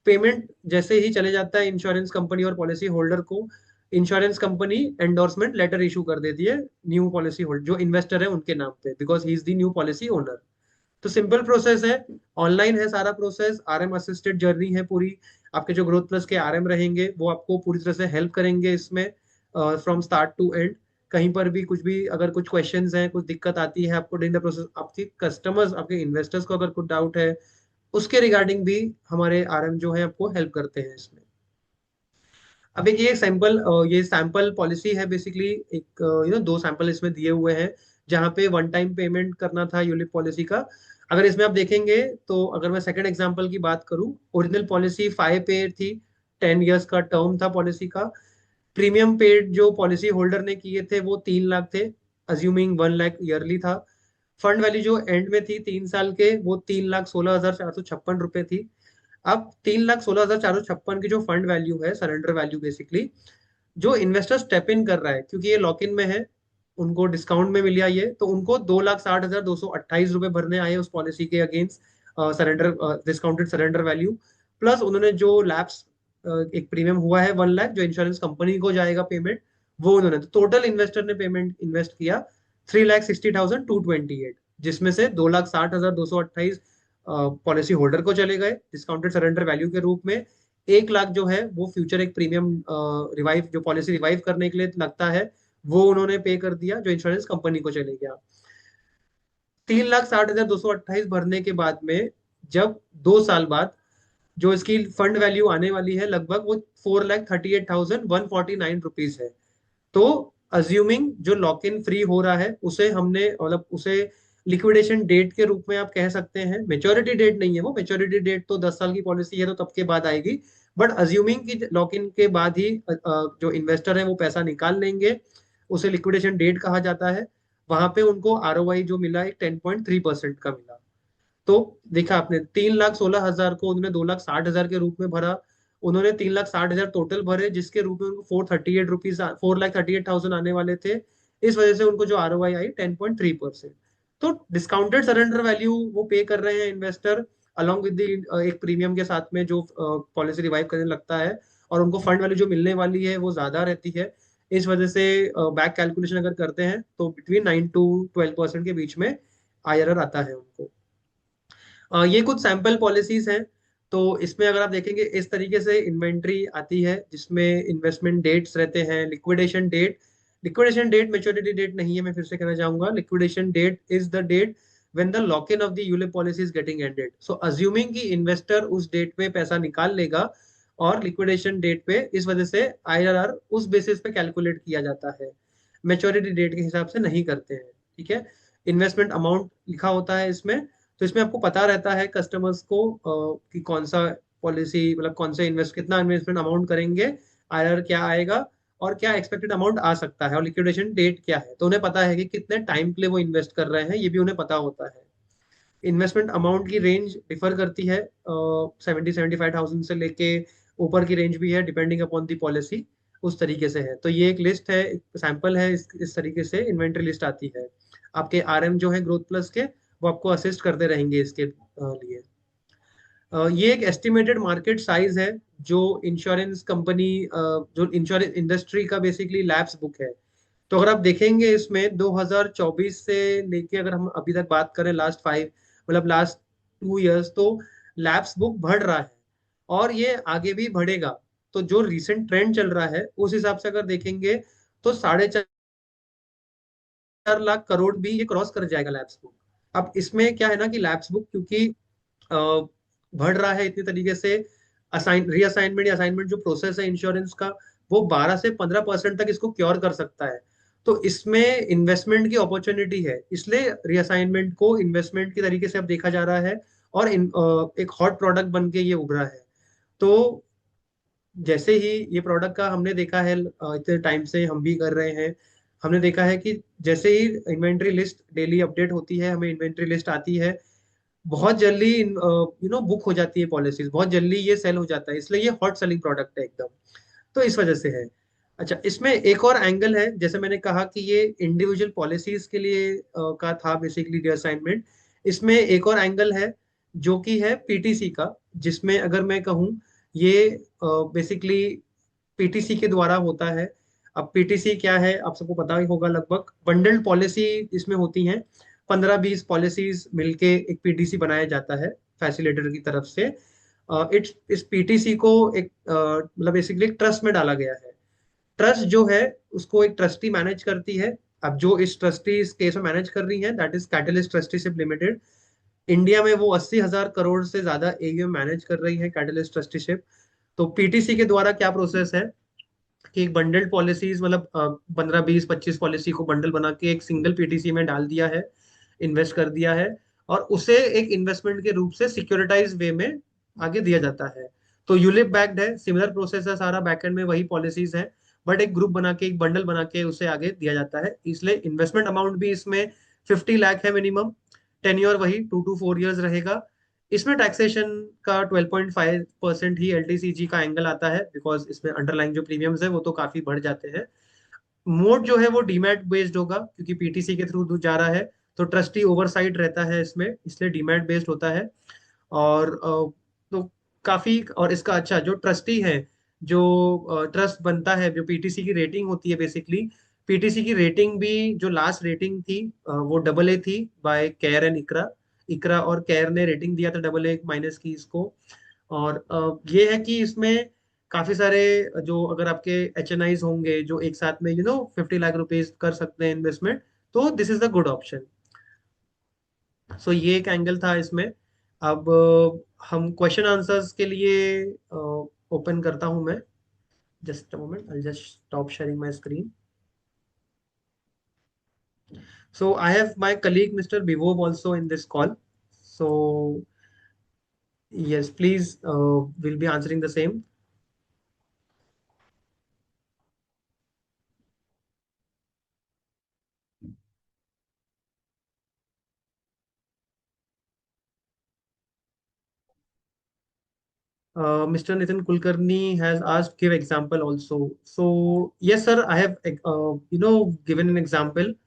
पेमेंट जैसे ही चले जाता है इंश्योरेंस कंपनी और पॉलिसी होल्डर को, insurance company endorsement letter issue कर देती है न्यू पॉलिसी होल्डर जो इन्वेस्टर है उनके नाम पे, because he is the new policy owner. तो सिंपल प्रोसेस है, ऑनलाइन है सारा प्रोसेस, आरएम असिस्टेड जर्नी है पूरी। आपके जो ग्रोथ प्लस के आरएम रहेंगे वो आपको पूरी तरह से हेल्प करेंगे इसमें फ्रॉम स्टार्ट टू एंड। कहीं पर भी कुछ भी अगर कुछ क्वेश्चंस हैं, कुछ दिक्कत आती है आपको ड्यूरिंग द प्रोसेस, आपके कस्टमर्स आपके इन्वेस्टर्स को अगर कुछ डाउट है उसके रिगार्डिंग भी हमारे आरएम जो है आपको हेल्प करते हैं इसमें। अब एक ये सैंपल पॉलिसी है बेसिकली, एक दो सैंपल इसमें दिए हुए हैं जहाँ पे वन टाइम पेमेंट करना था यूलिप पॉलिसी का। अगर इसमें आप देखेंगे तो अगर मैं सेकंड एग्जांपल की बात करूं, ओरिजिनल पॉलिसी 5 पे थी, 10 इयर्स का टर्म था पॉलिसी का। प्रीमियम पेड जो पॉलिसी होल्डर ने किए थे वो 3 लाख थे, अज्यूमिंग 1 लाख ईयरली था। फंड वैल्यू जो एंड में थी 3 साल के, वो 3,16,456 रुपए थी। अब 3,16,456 की जो फंड वैल्यू है, सरेंडर वैल्यू बेसिकली, जो इन्वेस्टर स्टेप इन कर रहा है क्योंकि ये लॉक इन में है, उनको डिस्काउंट में मिल गया ये, तो उनको 2,60,228 रुपए भरने आए उस पॉलिसी के against surrender discounted surrender value. Plus उन्होंने जो लैप्स एक प्रीमियम हुआ है 1 लाख जो इंश्योरेंस कंपनी को जाएगा पेमेंट, वो उन्होंने, तो टोटल इन्वेस्टर ने पेमेंट इन्वेस्ट किया 3,60,228, जिसमें से 2,60,228 पॉलिसी होल्डर को चले गए डिस्काउंटेड सरेंडर वैल्यू के रूप में। 1 लाख जो है वो फ्यूचर एक प्रीमियम रिवाइव जो पॉलिसी रिवाइव करने के लिए लगता है, वो उन्होंने पे कर दिया जो इंश्योरेंस कंपनी को चले गया। 3,60,228 भरने के बाद में जब 2 साल बाद जो इसकी फंड वैल्यू आने वाली है लगभग वो 4,38,149 रुपीज है। तो अज्यूमिंग जो लॉक इन फ्री हो रहा है उसे हमने मतलब उसे लिक्विडेशन डेट के रूप में आप कह सकते हैं, मेच्योरिटी डेट नहीं है वो, मेच्योरिटी डेट तो 10 साल की पॉलिसी है तो तब के बाद आएगी। बट अज्यूमिंग कि लॉक इन के बाद ही जो इन्वेस्टर है वो पैसा निकाल लेंगे, उसे लिक्विडेशन डेट कहा जाता है। वहां पे उनको आरओआई जो मिला एक 10.3% का मिला। तो देखा आपने, 3,16,000 को उन्होंने 2,60,000 के रूप में भरा, उन्होंने 3,60,000 टोटल भरे जिसके रूप में उनको 438 रुपीज 4,38,000 आने वाले थे। इस वजह से उनको जो आरओआई आई 10.3%। तो डिस्काउंटेड सरेंडर वैल्यू वो पे कर रहे हैं इन्वेस्टर अलॉन्ग विद एक प्रीमियम के साथ में जो पॉलिसी रिवाइव करने लगता है, और उनको फंड वैल्यू जो मिलने वाली है वो ज्यादा रहती है। इस वजह से बैक कैलकुलेशन अगर करते हैं तो बिटवीन 9 to 12% के बीच में आईआरआर आता है उनको। ये कुछ सैंपल पॉलिसीज हैं। तो इसमें अगर आप देखेंगे इस तरीके से इन्वेंट्री आती है जिसमें इन्वेस्टमेंट डेट्स रहते हैं, लिक्विडेशन डेट मेच्योरिटी डेट नहीं है, मैं फिर से कहना चाहूंगा, liquidation date is the date when the lock in of the ULIP policy is getting ended. So assuming कि इन्वेस्टर उस डेट पे पैसा निकाल लेगा, और लिक्विडेशन डेट पे इस वजह से आईआरआर उस बेसिस पे कैलकुलेट किया जाता है, मेच्योरिटी डेट के हिसाब से नहीं करते हैं। ठीक है। इन्वेस्टमेंट अमाउंट लिखा होता है इसमें, तो इसमें आपको पता रहता है कस्टमर्स को कि कौन सा पॉलिसी, मतलब कौन से कितना इन्वेस्टमेंट अमाउंट करेंगे, आईआरआर क्या आएगा, और क्या एक्सपेक्टेड अमाउंट आ सकता है, और लिक्विडेशन डेट क्या है। तो उन्हें पता है कि कितने टाइम के लिए वो इन्वेस्ट कर रहे हैं, ये भी उन्हें पता होता है। इन्वेस्टमेंट अमाउंट की रेंज डिफर करती है, 70-75,000 से लेके ऊपर की रेंज भी है, डिपेंडिंग अपॉन दी पॉलिसी। उस तरीके से है। तो ये एक लिस्ट है, एक सैंपल है, इस तरीके से इन्वेंट्री लिस्ट आती है। आपके आरएम जो है ग्रोथ प्लस के, वो आपको असिस्ट करते रहेंगे इसके लिए। ये एक एस्टिमेटेड मार्केट साइज है, जो इंश्योरेंस कंपनी, जो इंश्योरेंस इंडस्ट्री का बेसिकली लैब्स बुक है। तो अगर आप देखेंगे इसमें 2024 से लेके अगर हम अभी तक बात करें, लास्ट 5, मतलब लास्ट 2 इयर्स, तो लैब्स बुक बढ़ रहा है और ये आगे भी बढ़ेगा। तो जो रिसेंट ट्रेंड चल रहा है उस हिसाब से अगर देखेंगे तो 4.5 लाख करोड़ भी ये क्रॉस कर जाएगा लैब्स बुक। अब इसमें क्या है ना कि लैब्स बुक क्योंकि अ, बढ़ रहा है इतनी तरीके से, रीअसाइनमेंट या असाइनमेंट जो प्रोसेस है इंश्योरेंस का, वो 12 से 15% तक इसको क्योर कर सकता है। तो इसमें इन्वेस्टमेंट की अपॉर्चुनिटी है, इसलिए रीअसाइनमेंट को इन्वेस्टमेंट की तरीके से अब देखा जा रहा है, और एक हॉट प्रोडक्ट बन के ये उभरा है। तो जैसे ही ये प्रोडक्ट का हमने देखा है, इतने टाइम से हम भी कर रहे हैं, हमने देखा है कि जैसे ही इन्वेंट्री लिस्ट डेली अपडेट होती है, हमें इन्वेंट्री लिस्ट आती है, बहुत जल्दी बुक हो जाती है पॉलिसीज, बहुत जल्दी ये सेल हो जाता है, इसलिए ये हॉट सेलिंग प्रोडक्ट है एकदम। तो इस वजह से है। अच्छा, इसमें एक और एंगल है, जैसे मैंने कहा कि ये इंडिविजुअल पॉलिसीज के लिए का था बेसिकली रीअसाइनमेंट। इसमें एक और एंगल है जो कि है पीटीसी का, जिसमें अगर मैं कहूँ, ये बेसिकली पीटीसी के द्वारा होता है। अब पीटीसी क्या है आप सबको पता ही होगा, लगभग बंडल्ड पॉलिसी इसमें होती हैं, 15-20 पॉलिसीज मिलके एक पीटीसी बनाया जाता है फैसिलिटेटर की तरफ से। इस पीटीसी को एक मतलब बेसिकली एक ट्रस्ट में डाला गया है। ट्रस्ट जो है उसको एक ट्रस्टी मैनेज करती है। अब जो इस ट्रस्टी इस केस में मैनेज कर रही है, that is catalyst trusteeship limited. India में वो 80,000 करोड़ से ज्यादा एयूएम मैनेज कर रही है कैटलिस्ट ट्रस्टीशिप। तो पीटीसी के द्वारा क्या प्रोसेस है कि एक बंडल्ड पॉलिसीज, मतलब 15-20-25 पॉलिसी को बंडल बना के एक सिंगल पीटीसी में डाल दिया है, इन्वेस्ट कर दिया है, और उसे एक इन्वेस्टमेंट के रूप से सिक्योरिटाइज वे में आगे दिया जाता है। तो यूलिप बैक्ड है, सिमिलर प्रोसेस है, सारा बैकएंड में वही पॉलिसीज है, बट एक ग्रुप बना के, एक बंडल बना के उसे आगे दिया जाता है। इसलिए इन्वेस्टमेंट अमाउंट भी इसमें 50 लाख है मिनिमम। टेन्योर वही 2 to 4 years रहेगा। इसमें टैक्सेशन का 12.5% ही एलटीसीजी का एंगल आता है, बिकॉज इसमें अंडरलाइंग जो प्रीमियम्स है वो तो काफी बढ़ जाते हैं। मोड जो है वो डीमैट बेस्ड होगा, क्योंकि पीटीसी के थ्रू जा रहा है, तो ट्रस्टी ओवरसाइट रहता है इसमें, इसलिए डीमैट बेस्ड होता है। और तो काफी, और इसका अच्छा जो ट्रस्टी है, जो ट्रस्ट बनता है, जो पीटीसी की रेटिंग होती है बेसिकली, पीटीसी की रेटिंग भी जो लास्ट रेटिंग थी वो AA थी बाय केयर एंड इकरा। इकरा और केयर ने रेटिंग दिया था AA- की इसको। और ये है कि इसमें काफी सारे, जो अगर आपके एच होंगे जो एक साथ में 50 लाख रुपीज कर सकते हैं इन्वेस्टमेंट, तो this is the good option. So ये एक एंगल था इसमें। अब हम क्वेश्चन आंसर्स के लिए ओपन करता हूं मैं। Just a moment, I just stop sharing my screen. So I have my colleague mister Bivov also in this call. So yes, please, we'll be answering the same. Mr. Nitin Kulkarni has asked give example also. So yes, sir, I have given an example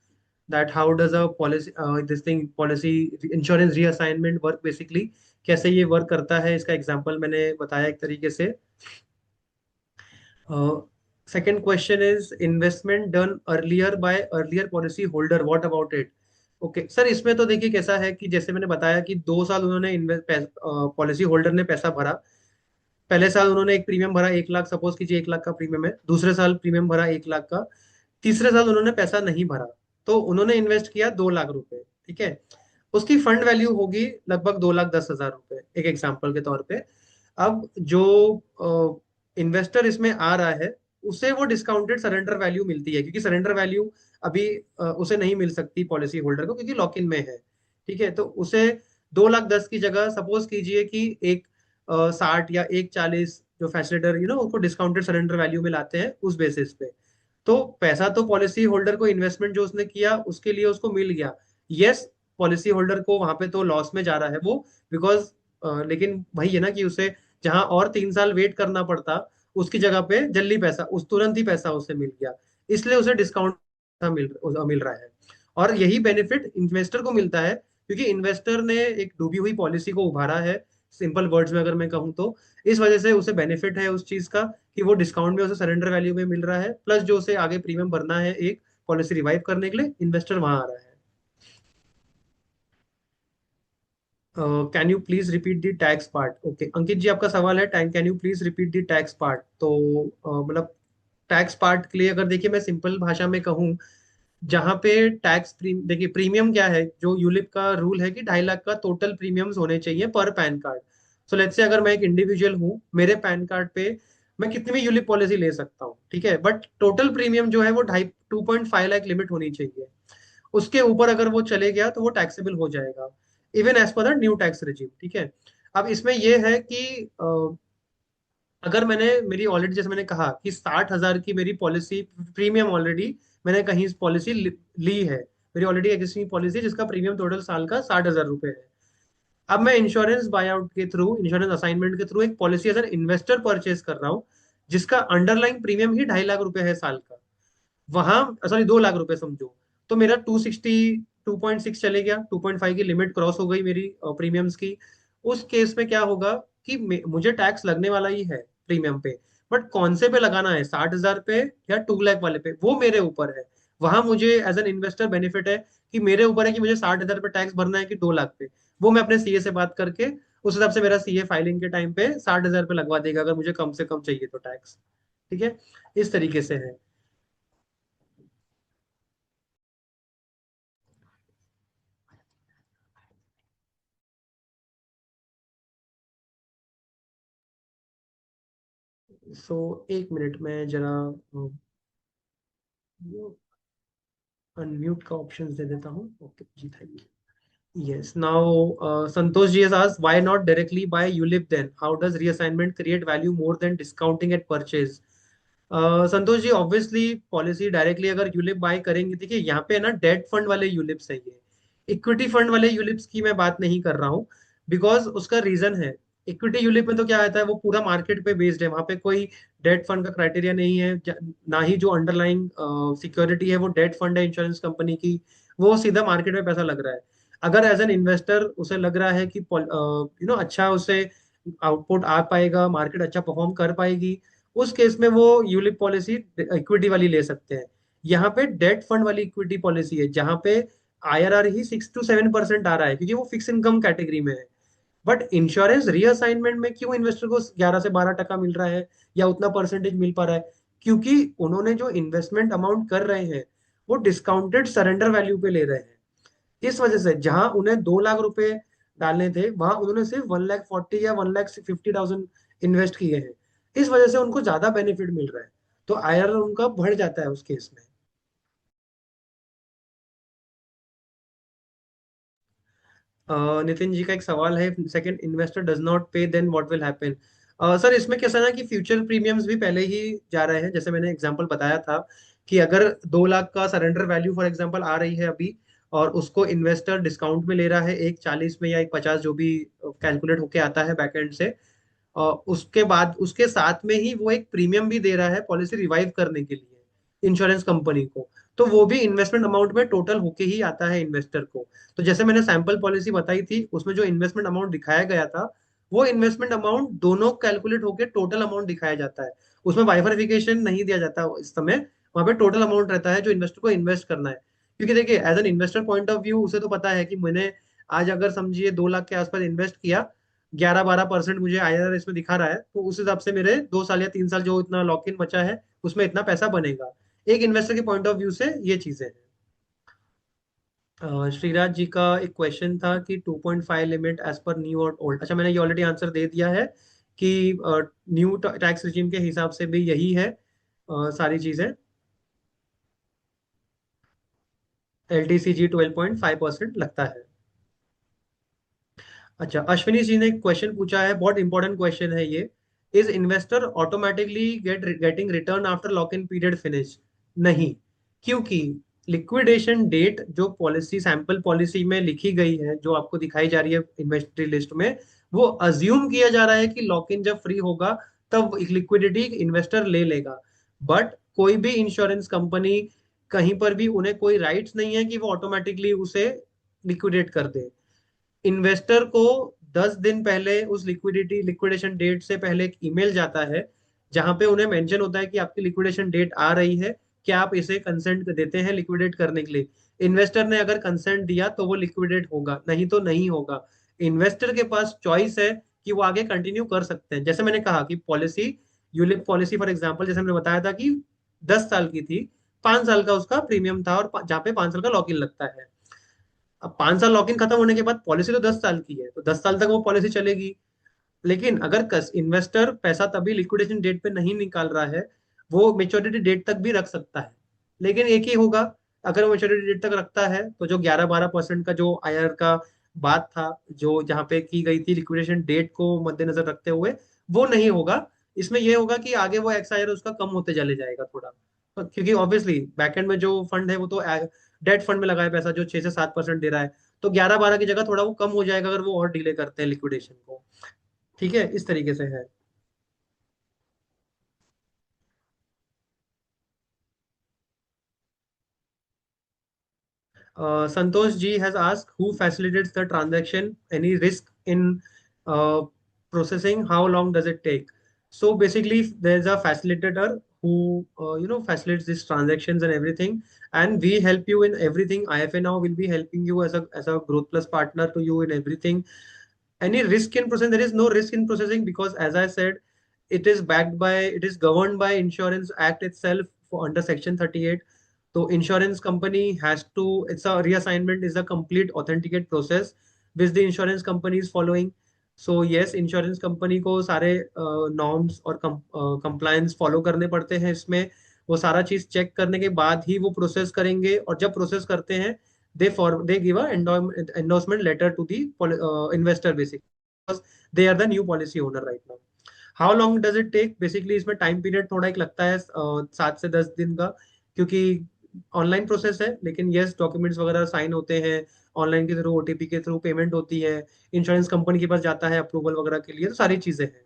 that how does a policy this thing policy insurance reassignment work basically, कैसे ये work करता है, इसका example मैंने बताया एक तरीके से। Second question is investment done earlier by earlier policy holder. What about it? Okay sir, इसमें तो देखिए कैसा है कि जैसे मैंने बताया कि 2 साल उन्होंने पॉलिसी होल्डर ने पैसा भरा। पहले साल उन्होंने एक प्रीमियम भरा 1 लाख, सपोज कीजिए 1 लाख का प्रीमियम है। दूसरे साल प्रीमियम भरा 1 लाख का। तीसरे साल उन्होंने पैसा नहीं भरा, तो उन्होंने इन्वेस्ट किया 2 लाख रुपए। ठीक है, उसकी फंड वैल्यू होगी लगभग 2,10,000 रुपए, एक एग्जाम्पल के तौर पे। अब जो इन्वेस्टर इसमें आ रहा है, उसे वो डिस्काउंटेड सरेंडर वैल्यू मिलती है, क्योंकि सरेंडर वैल्यू अभी उसे नहीं मिल सकती पॉलिसी होल्डर को, क्योंकि लॉक इन में है। ठीक है, तो उसे 2,10,000 की जगह सपोज कीजिए कि एक 60 या 1,40 जो फैसिलिटर उसको डिस्काउंटेड सरेंडर वैल्यू में लाते हैं उस बेसिस पे। तो पैसा तो पॉलिसी होल्डर को, इन्वेस्टमेंट जो उसने किया उसके लिए उसको मिल गया। यस, पॉलिसी होल्डर को वहां पे तो लॉस में जा रहा है वो, बिकॉज लेकिन वही है ना कि उसे जहां और 3 साल वेट करना पड़ता, उसकी जगह पे जल्दी पैसा, उस तुरंत ही पैसा उसे मिल गया, इसलिए उसे डिस्काउंट मिल रहा है। और यही बेनिफिट इन्वेस्टर को मिलता है, क्योंकि इन्वेस्टर ने एक डूबी हुई पॉलिसी को उभारा है, सिंपल वर्ड्स में अगर मैं कहूँ तो। इस वजह से उसे बेनिफिट है उस चीज का कि वो डिस्काउंट में उसे सरेंडर वैल्यू में मिल रहा है, प्लस जो उसे आगे प्रीमियम भरना है एक पॉलिसी रिवाइव करने के लिए, इन्वेस्टर वहां आ रहा है। Can you please repeat the tax part? Okay Ankit ji, आपका सवाल है can you please repeat the tax part. तो मतलब टैक्स पार्ट के लिए अगर देखिए मैं सिंपल भाषा में कहूँ, जहाँ पे देखिए प्रीमियम क्या है, जो यूलिप का रूल है कि 2.5 लाख का टोटल प्रीमियम्स होने चाहिए पर pan card. So let's say अगर मैं एक इंडिविजुअल हूँ, मेरे पैन कार्ड पे मैं कितनी भी यूलिप पॉलिसी ले सकता हूँ, ठीक है, बट टोटल प्रीमियम जो है वो 2.5 लाख लिमिट होनी चाहिए। उसके ऊपर अगर वो चले गया तो वो टैक्सेबल हो जाएगा, even as per the new tax regime. ठीक है, अब इसमें यह है कि अगर मैंने मेरी ऑलरेडी, जैसे मैंने कहा कि 60,000 की मेरी पॉलिसी प्रीमियम ऑलरेडी मैंने कहीं पॉलिसी ली है, मेरी ऑलरेडी एग्जिस्टिंग पॉलिसी जिसका प्रीमियम टोटल साल का 60,000 रुपए है। अब मैं इंश्योरेंस बाय आउट के थ्रू, इंश्योरेंस असाइनमेंट के थ्रू एक policy as an investor purchase कर रहा हूँ, जिसका अंडरलाइन प्रीमियम ही 2.5 लाख रुपए है साल का। वहां सॉरी 2 लाख रुपए समझो, तो मेरा 262.6 चले गया, 2.5 की लिमिट क्रॉस हो गई मेरी प्रीमियम्स की। उस केस में क्या होगा कि मुझे टैक्स लगने वाला ही है प्रीमियम पे, बट कौन से पे लगाना है, 60,000 पे या 2 लाख वाले पे, वो मेरे ऊपर है। वहां मुझे एज एन इन्वेस्टर बेनिफिट है कि मेरे ऊपर है कि मुझे 60,000 पे टैक्स भरना है कि 2 लाख पे। वो मैं अपने सीए से बात करके उस हिसाब से मेरा सीए फाइलिंग के टाइम पे 60,000 पे लगवा देगा, अगर मुझे कम से कम चाहिए तो टैक्स। ठीक है, इस तरीके से है। सो एक मिनट में जरा अनम्यूट का ऑप्शन दे देता हूँ। Okay ji, thank you. Yes. Now, Santosh ji has asked, why not directly buy ULIP then? How does reassignment create value more than discounting at purchase? Santosh ji, obviously policy directly अगर ULIP buy करेंगे, देखिए यहाँ पे है ना डेट फंड वाले ULIPs है ये, इक्विटी फंड वाले यूलिप्स की मैं बात नहीं कर रहा हूँ। बिकॉज उसका रीजन है, इक्विटी यूलिप में तो क्या आता है, वो पूरा मार्केट पे बेस्ड है, वहां पे कोई डेट फंड का क्राइटेरिया नहीं है, ना ही जो अंडरलाइंग सिक्योरिटी है वो डेट फंड है इंश्योरेंस कंपनी की, वो सीधा मार्केट में पैसा लग रहा है। अगर एज एन इन्वेस्टर उसे लग रहा है कि अच्छा उसे आउटपुट आ पाएगा, मार्केट अच्छा परफॉर्म कर पाएगी, उस केस में वो यूलिप पॉलिसी इक्विटी वाली ले सकते हैं। यहाँ पे डेट फंड वाली इक्विटी पॉलिसी है, जहाँ पे आईआरआर ही 6 to 7% आ रहा है, क्योंकि वो फिक्स इनकम कैटेगरी में है। बट इंश्योरेंस रीअसाइनमेंट में क्यों इन्वेस्टर को 11 से 12% मिल रहा है या उतना परसेंटेज मिल पा रहा है? क्योंकि उन्होंने जो इन्वेस्टमेंट अमाउंट कर रहे हैं वो डिस्काउंटेड सरेंडर वैल्यू पे ले रहे हैं। इस वजह से जहां उन्हें 2 लाख रुपए डालने थे, वहां उन्होंने सिर्फ 1,40,000 या 1,50,000 इन्वेस्ट किए हैं। इस वजह से उनको ज्यादा बेनिफिट मिल रहा है, तो आईआरआर उनका बढ़ जाता है उस केस में। नितिन जी का एक सवाल है, second investor does not pay then what will happen? Sir इसमें कैसा ना कि फ्यूचर प्रीमियम्स भी पहले ही जा रहे हैं, जैसे मैंने एग्जांपल बताया था कि अगर 2 लाख का सरेंडर वैल्यू फॉर एग्जांपल आ रही है अभी, और उसको इन्वेस्टर डिस्काउंट में ले रहा है 1,40 में या 1,50 जो भी कैलकुलेट होके आता है बैकएंड से, उसके बाद उसके साथ में ही वो एक प्रीमियम भी दे रहा है पॉलिसी रिवाइव करने के लिए इंश्योरेंस कंपनी को, तो वो भी इन्वेस्टमेंट अमाउंट में टोटल होके ही आता है इन्वेस्टर को। तो जैसे मैंने सैंपल पॉलिसी बताई थी, उसमें जो इन्वेस्टमेंट अमाउंट दिखाया गया था वो इन्वेस्टमेंट अमाउंट दोनों कैलकुलेट होकर टोटल अमाउंट दिखाया जाता है। उसमें बाइफरफिकेशन नहीं दिया जाता इस समय, वहां पे टोटल अमाउंट रहता है जो इन्वेस्टर को इन्वेस्ट करना है। क्योंकि देखिए as an investor point of view उसे तो पता है कि मैंने आज अगर समझिए 2 लाख के आसपास इन्वेस्ट किया, 11-12% मुझे आईआरआर इसमें दिखा रहा है, तो उस हिसाब से मेरे 2 साल या 3 साल जो इतना लॉक इन बचा है उसमें इतना पैसा बनेगा। एक इन्वेस्टर के पॉइंट ऑफ व्यू से ये चीजें हैं। श्रीराज जी का एक क्वेश्चन था कि 2.5 लिमिट एज पर न्यू और ओल्ड। अच्छा, मैंने ये ऑलरेडी आंसर दे दिया है कि न्यू टैक्स रिजीम के हिसाब से भी यही है सारी चीजें। LTCG 12.5% लगता है। अच्छा, अश्विनी जी ने एक क्वेश्चन पूछा है, बहुत इंपॉर्टेंट क्वेश्चन है ये। Is investor automatically getting return after lock in period finish? नहीं, क्योंकि लिक्विडेशन डेट जो पॉलिसी सैंपल पॉलिसी में लिखी गई है, जो आपको दिखाई जा रही है इन्वेस्टरी लिस्ट में, वो अज्यूम किया जा रहा है कि लॉक इन जब फ्री होगा तब लिक्विडिटी इन्वेस्टर ले लेगा। बट कोई भी इंश्योरेंस कंपनी कहीं पर भी उन्हें कोई राइट्स नहीं है कि वो ऑटोमेटिकली उसे लिक्विडेट कर दे। इन्वेस्टर को 10 दिन पहले उस लिक्विडेशन डेट से पहले एक ईमेल जाता है जहां पे उन्हें मेंशन होता है कि आपकी लिक्विडेशन डेट आ रही है, क्या आप इसे कंसेंट देते हैं लिक्विडेट करने के लिए। इन्वेस्टर ने अगर कंसेंट दिया तो वो लिक्विडेट होगा, नहीं तो नहीं होगा। इन्वेस्टर के पास चॉइस है कि वो आगे कंटिन्यू कर सकते हैं। जैसे मैंने कहा कि policy, ULIP policy for example, जैसे मैंने बताया था कि 10 साल की थी, 5 साल का उसका प्रीमियम था, और जहाँ पे 5 साल का लॉक इन लगता है। अब 5 साल लॉक इन खत्म होने के बाद पॉलिसी तो 10 साल की है, तो 10 साल तक वो पॉलिसी चलेगी। लेकिन अगर इन्वेस्टर पैसा तभी लिक्विडेशन डेट पे नहीं निकाल रहा है, वो मेच्योरिटी डेट तक भी रख सकता है। लेकिन एक ही होगा, अगर वो मेच्योरिटी डेट तक रखता है तो जो 11-12% का जो आईआर का बात था, जो जहाँ पे की गई थी लिक्विडेशन डेट को मद्देनजर रखते हुए, वो नहीं होगा। इसमें ये होगा कि आगे वो एक्स आईआर उसका कम होते चले जाएगा थोड़ा, क्योंकि ऑब्वियसली बैकएंड में जो फंड है वो तो डेट फंड में लगा है पैसा, जो 6 से 7% दे रहा है। तो 11-12 की जगह थोड़ा वो कम हो जाएगा अगर वो और डिले करते हैं लिक्विडेशन को। ठीक है, इस तरीके से है। Santosh ji has asked who facilitates the transaction, any risk in processing, how long does it take? So basically, there's a facilitator who facilitates these transactions and everything, and we help you in everything. IFA now will be helping you as a growth plus partner to you in everything. Any risk in processing? There is no risk in processing because, as I said, it is governed by Insurance Act itself for under Section 38. So insurance company has to, it's a reassignment is a complete authenticate process which the insurance company is following. So yes, insurance company को सारे norms और compliance follow करने पड़ते हैं इसमें। वो सारा चीज चेक करने के बाद ही वो प्रोसेस करेंगे, और जब प्रोसेस करते हैं they give a endorsement letter to the investor basically, because they are the new policy owner right now. How long does it take? Basically इसमें टाइम पीरियड थोड़ा एक लगता है 7 से 10 दिन का, क्योंकि ऑनलाइन प्रोसेस है। लेकिन यस, डॉक्यूमेंट्स वगैरह साइन होते हैं ऑनलाइन के थ्रू, ओटीपी के थ्रू पेमेंट होती है, इंश्योरेंस कंपनी के पास जाता है अप्रूवल वगैरह के लिए, तो सारी चीजें हैं।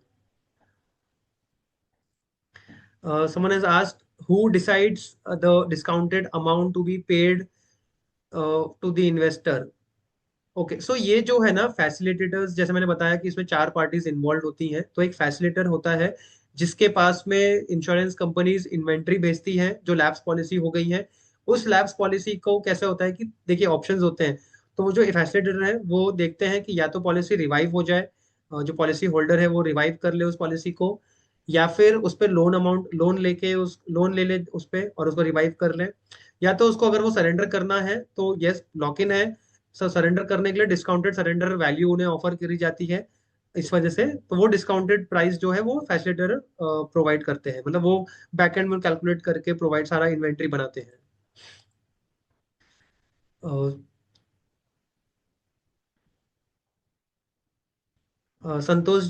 Someone has asked who decides the discounted amount to be paid to the investor. Okay, so ये जो है ना फैसिलिटेटर्स, जैसे मैंने बताया कि इसमें 4 पार्टीज इन्वॉल्व होती हैं, तो एक फैसिलिटेटर होता है जिसके पास में इंश्योरेंस कंपनीज इन्वेंट्री बेचती हैं जो लैप्स पॉलिसी हो गई है। उस लैप्स पॉलिसी को कैसे होता है कि देखिए ऑप्शंस होते हैं, तो वो जो फैसिलिटेटर है वो देखते हैं कि या तो पॉलिसी रिवाइव हो जाए, जो पॉलिसी होल्डर है वो रिवाइव कर ले उस पॉलिसी को, या फिर उस पर लोन अमाउंट लोन लेके उस लोन ले ले उस पर और उसको रिवाइव कर ले, या तो उसको अगर वो सरेंडर करना है तो यस लॉक इन है। सर सरेंडर करने के लिए डिस्काउंटेड सरेंडर वैल्यू उन्हें ऑफर करी जाती है। इस वजह से तो वो डिस्काउंटेड प्राइस जो है वो फैसिलिटेटर प्रोवाइड करते हैं, मतलब वो बैकएंड में कैलकुलेट करके प्रोवाइड सारा इन्वेंट्री बनाते हैं। Santosh,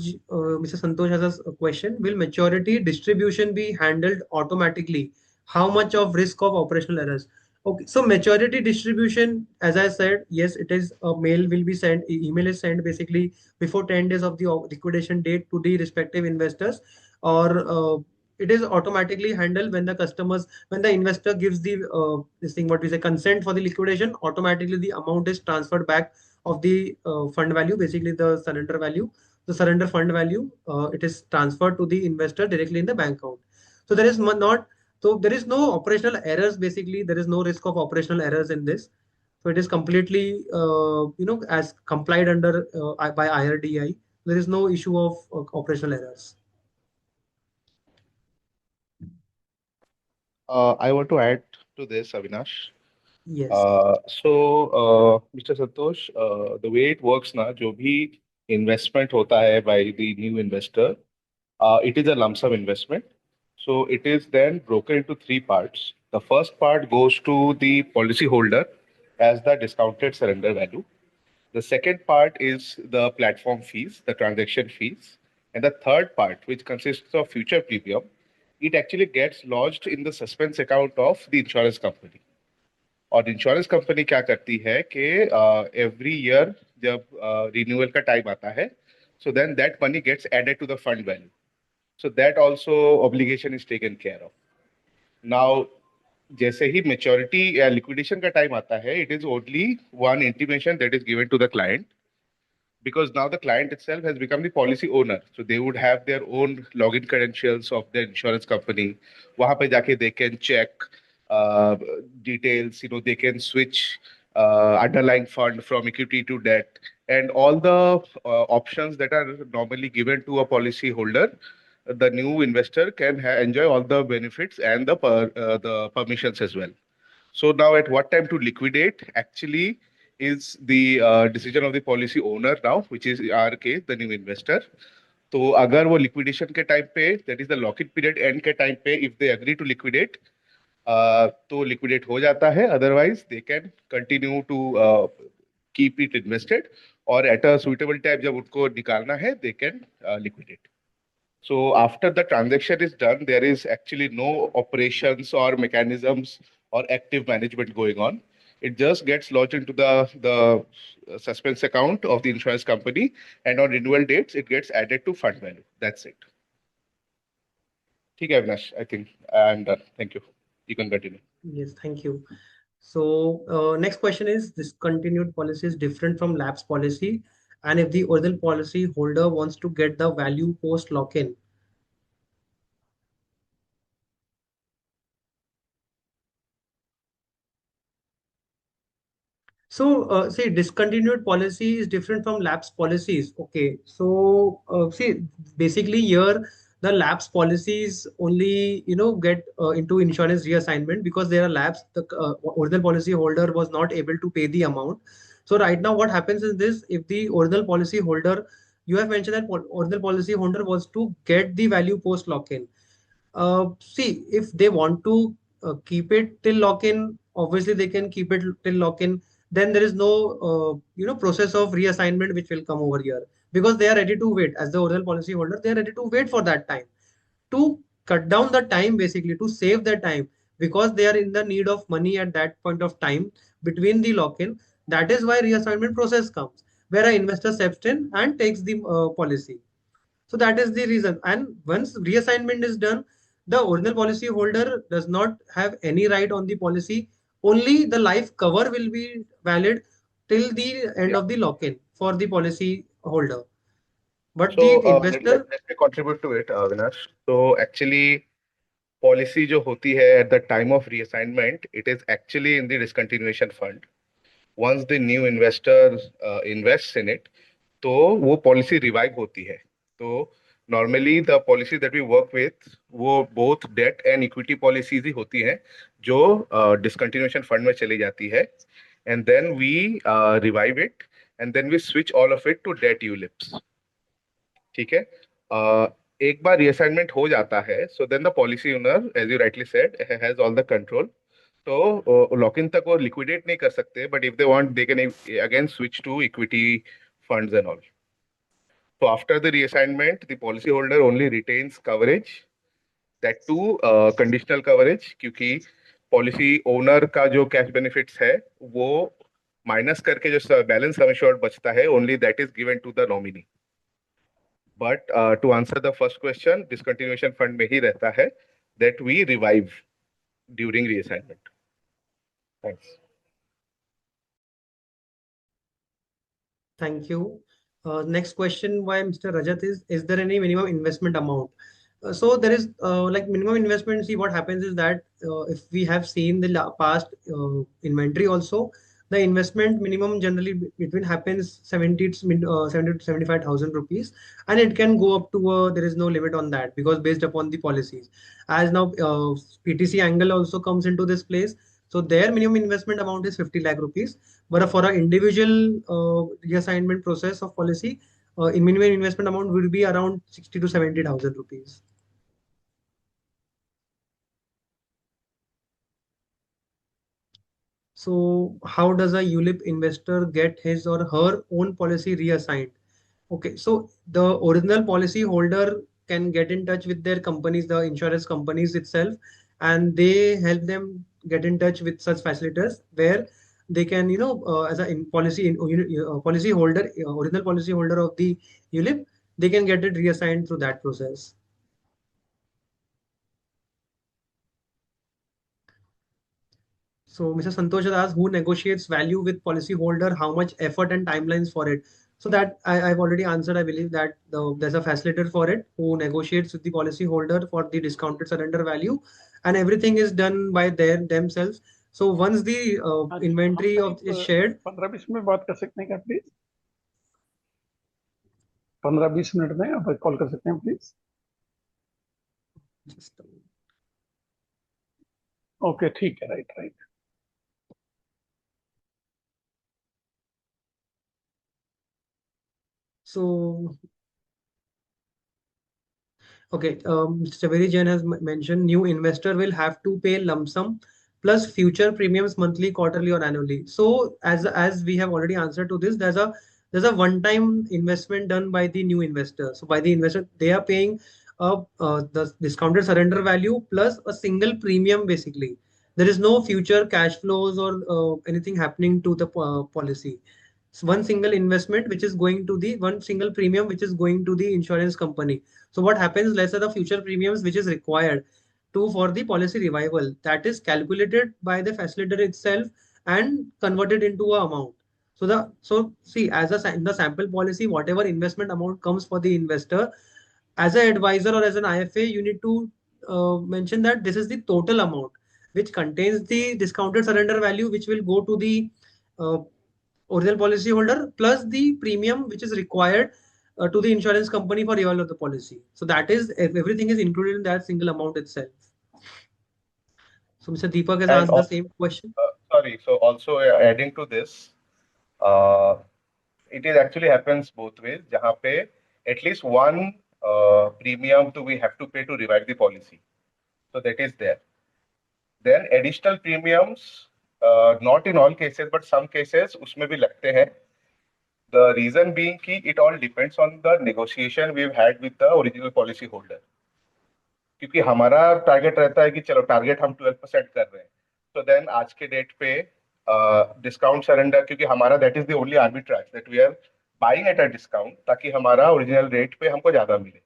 Mr. Santosh has a question. Will maturity distribution be handled automatically? How much of risk of operational errors? Okay, so maturity distribution, as I said, yes, it is a mail will be sent, email is sent basically before 10 days of the liquidation date to the respective investors, or it is automatically handled when the customers, when the investor gives the this thing, what we say, consent for the liquidation, automatically the amount is transferred back of the fund value, basically the surrender value, the surrender fund value, it is transferred to the investor directly in the bank account. So there is not, so there is no operational errors. Basically, there is no risk of operational errors in this. So it is completely, as complied under by IRDI. There is no issue of operational errors. I want to add to this, Avinash. Yes. Mr. Santosh, the way it works now, जो भी investment होता है by the new investor, it is a lump sum investment. So it is then broken into three parts. The first part goes to the policy holder as the discounted surrender value. The second part is the platform fees, the transaction fees. And the third part, which consists of future premium, it actually gets lodged in the suspense account of the insurance company. और insurance company क्या करती है कि every year जब renewal का time आता है so then that money gets added to the fund value so that also obligation is taken care of now जैसे ही मेच्योरिटी या लिक्विडेशन का टाइम आता है it is only one intimation that is given to the client because now the client itself has become the policy owner so they would have their own login credentials of the insurance company wahan pe jaake they can check details they can switch underlying fund from equity to debt and all the options that are normally given to a policy holder the new investor can enjoy all the benefits and the permissions as well so now at what time to liquidate actually is the decision of the policy owner now, which is in our case the new investor. तो अगर वो liquidation के time पे that is the lock-in period end के time पे if they agree to liquidate तो liquidate हो जाता है otherwise they can continue to keep it invested or at a suitable time जब उनको निकालना है they can liquidate. So after the transaction is done, there is actually no operations or mechanisms or active management going on. It just gets lodged into the suspense account of the insurance company, and on renewal dates, it gets added to fund value. That's it. ठीक है Avinash, I think I'm done. Thank you. You can continue. Yes, thank you. So next question is, discontinued policy is different from lapse policy, and if the original policy holder wants to get the value post lock-in. So see, discontinued policy is different from lapse policies. Okay, so see, basically here the lapse policies only get into insurance reassignment because there are lapse. The original policy holder was not able to pay the amount. So right now, what happens is this: if the original policy holder, you have mentioned that original policy holder was to get the value post lock-in. See, if they want to keep it till lock-in, obviously they can keep it till lock-in. Then there is no process of reassignment which will come over here because they are ready to wait as the original policy holder. They are ready to wait for that time to cut down the time, basically to save the time, because they are in the need of money at that point of time between the lock-in. That is why reassignment process comes, where an investor steps in and takes the policy. So that is the reason. And once reassignment is done, the original policy holder does not have any right on the policy. Only the life cover will be valid till the end Yeah. of the lock-in for the policy holder. But the So investor, let me contribute to it, Avinash. So actually, policy जो होती है at the time of reassignment, it is actually in the discontinuation fund. Once the new investor invests in it, तो वो policy revive होती है तो normally the policy that we work with वो both debt and equity policies ही होती हैं जो डिसकंटिन्यूएशन फंड में चली जाती है and then we revive it and then we switch all of it to debt ULIPs ठीक है एक बार रीअसाइनमेंट हो जाता है so then the policy owner as you rightly said has all the control तो लॉक इन तक वो लिक्विडेट नहीं कर सकते but if they want they can again switch to equity funds and all so after the reassignment the policy holder only retains coverage that too conditional coverage क्योंकि policy owner का जो cash benefits है वो minus करके जो balance सम assured बचता है only that is given to the nominee But to answer the first question, discontinuation fund में ही रहता है that we revive during reassignment. Thanks. thank you. Next question by Mr. Rajat is there any minimum investment amount? So there is like minimum investment. See what happens is that if we have seen the past inventory also, the investment minimum generally between happens 70 to 75,000 rupees, and it can go up to there is no limit on that because based upon the policies. As now PTC angle also comes into this place, so their minimum investment amount is 50 lakh rupees. But for an individual reassignment process of policy, in minimum investment amount will be around 60 to 70,000 rupees. So how does a ULIP investor get his or her own policy reassigned? Okay, so the original policy holder can get in touch with their companies, the insurance companies itself, and they help them get in touch with such facilitators where they can, as a policy holder, original policy holder of the ULIP, they can get it reassigned through that process. So Mr. Santosh has asked who negotiates value with policyholder, how much effort and timelines for it. So that I've already answered. I believe that there's a facilitator for it who negotiates with the policyholder for the discounted surrender value, and everything is done by themselves. So once the inventory of is shared, 15-20 minute बात कर सकते हैं क्या please? 15-20 minute में आप call कर सकते हैं प्लीज? ओके ठीक है, right. So, okay, Mr. Chaveri Jain has mentioned new investor will have to pay lump sum plus future premiums monthly, quarterly, or annually. So, as we have already answered to this, there's a one-time investment done by the new investor. So, by the investor, they are paying the discounted surrender value plus a single premium. Basically, there is no future cash flows or anything happening to the policy. One single investment which is going to the one single premium which is going to the insurance company. So what happens, let's say the future premiums which is required to for the policy revival, that is calculated by the facilitator itself and converted into a amount. So see, as a in the sample policy, whatever investment amount comes for the investor, as an advisor or as an IFA, you need to mention that this is the total amount which contains the discounted surrender value which will go to the uh, original policy holder plus the premium which is required to the insurance company for renewal of the policy. So that is everything is included in that single amount itself. So Mr. Deepak has asked the same question. Sorry. So also adding to this, it is actually happens both ways. जहाँ पे at least one premium to we have to pay to revive the policy. So that is there. Then additional premiums, not in all cases, but some cases उसमें भी लगते हैं. The reason being कि it all depends on the negotiation we've had with the original policy holder. क्योंकि हमारा target रहता है कि चलो टारगेट हम 12% कर रहे हैं, तो देन आज के डेट पे डिस्काउंट सरेंडर, क्योंकि हमारा that is the only arbitrage that we are buying at a discount, ताकि हमारा ओरिजिनल रेट पे हमको ज्यादा मिले.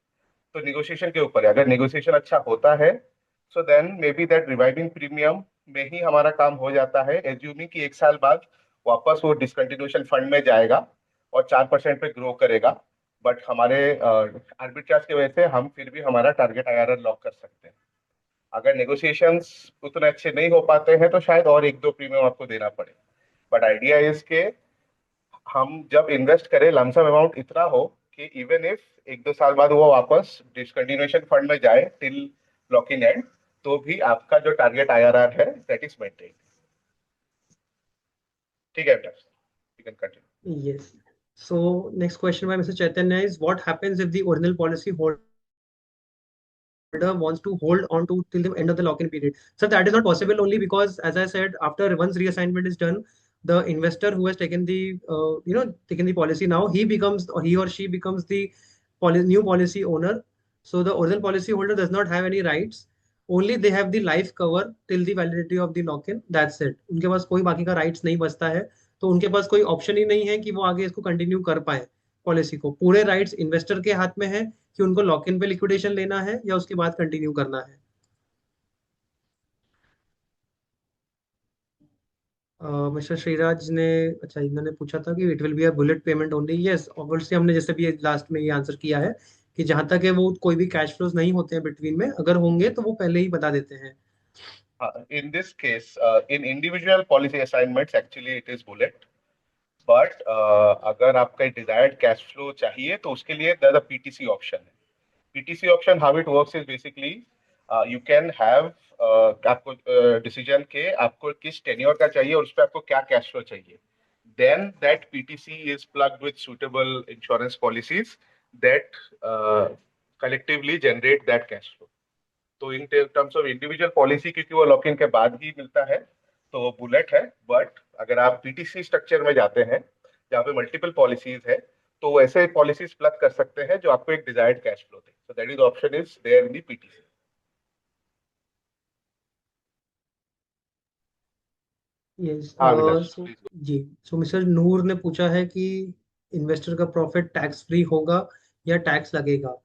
तो नेगोशिएशन के ऊपर है, अगर नेगोशिएशन अच्छा होता है so then maybe that reviving premium में ही हमारा काम हो जाता है, एज्यूमिंग कि 1 साल बाद वापस वो डिसकंटिन्यूएशन फंड में जाएगा और 4% पे ग्रो करेगा. बट हमारे आर्बिट्राज की वजह से हम फिर भी हमारा टारगेट आईआरआर लॉक कर सकते हैं. अगर नेगोशिएशंस उतने अच्छे नहीं हो पाते हैं तो शायद और 1-2 प्रीमियम आपको देना पड़े. बट आइडिया इज के हम जब इन्वेस्ट करें लमसम अमाउंट इतना हो कि इवन इफ 1-2 साल बाद वो वापस डिसकंटिन्यूएशन फंड में जाए टिल लॉक इन एंड, तो भी आपका जो टारगेट आईआरआर है दैट इज मेंटेन्ड. ठीक है बेटा, you can continue. Yes. So next question by Mr. Chaitanya is what happens if the original policy holder wants to hold on to till the end of the lock-in period? So that is not possible only because, as I said, after once reassignment is done, the investor who has taken the taken the policy now, he or she becomes the new policy owner. So the original policy holder does not have any rights. Only they have the life cover till the validity of the lock-in. That's it. उनके पास कोई बाकी का rights नहीं बचता है, तो उनके पास कोई ऑप्शन ही नहीं है कि वो आगे इसको कंटिन्यू कर पाए. पॉलिसी को पूरे राइट्स इन्वेस्टर के हाथ में है कि उनको लॉक इन पे लिक्विडेशन लेना है या उसके बाद कंटिन्यू करना है. मिस्टर श्रीराज ने, अच्छा इन्होंने पूछा था कि it will be a bullet payment only. Yes obviously, हमने जैसे भी लास्ट में ये आंसर किया है कि जहां तक है वो कोई भी कैश फ्लोज नहीं होते हैं बिटवीन में, अगर होंगे तो वो पहले ही बता देते हैं। In this case, in individual policy assignments, actually it is bullet. But अगर आपका डिजायर्ड कैश फ्लो चाहिए तो उसके लिए द पीटीसी ऑप्शन है। PTC option how it works is basically you can have आपको डिसीजन के आपको किस टेन्योर का चाहिए और उस पर आपको क्या कैश फ्लो चाहिए, then that PTC is plugged with suitable insurance policies that collectively generate that cash flow. तो in terms of individual policy, क्योंकि वो लॉक इन के बाद ही मिलता है, तो वो बुलेट है। बट अगर आप पीटीसी स्ट्रक्चर में जाते हैं जहाँ पे मल्टीपल पॉलिसीज है, तो ऐसे पॉलिसीज प्लग कर सकते हैं जो आपको एक डिजायर्ड कैश फ्लो दे। So that is option is there in the PTC. Yes. हाँ Vilas so please. Ji, so mister नूर ने पूछा है कि इन्वेस्टर का प्रॉफिट टैक्स फ्री होगा या टैक्स लगेगा।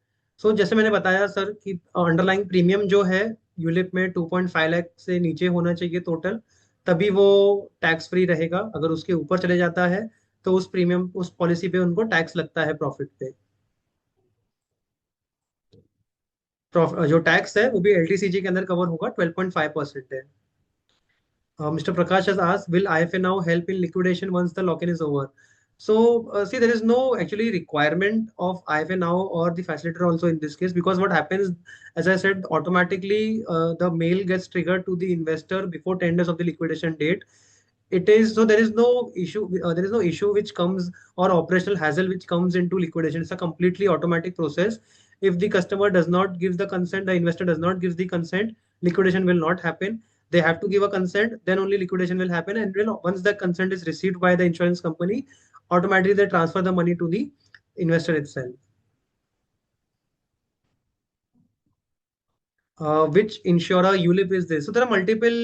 सो जैसे मैंने बताया सर कि अंडरलाइंग प्रीमियम जो है यूलिप में 2.5 लाख से नीचे होना चाहिए टोटल, तभी वो टैक्स फ्री रहेगा। अगर उसके ऊपर चले जाता है तो उस प्रीमियम, उस पॉलिसी पे उनको टैक्स लगता है प्रॉफिट पे। जो टैक्स है वो भी एलटीसीजी के अंदर कवर होगा, 12.5% है। Mr. Prakash has asked, will IFA now help in liquidation once the lock-in is over? So, see, there is no actually requirement of IFA now or the facilitator also in this case, because what happens, as I said, automatically the mail gets triggered to the investor before 10 days of the liquidation date. It is so there is no issue. There is no issue which comes or operational hassle which comes into liquidation. It's a completely automatic process. If the customer does not give the consent, the investor does not give the consent, liquidation will not happen. They have to give a consent, then only liquidation will happen. And once the consent is received by the insurance company, automatically they transfer the money to the investor itself. Which insurer ULIP is this? So there are multiple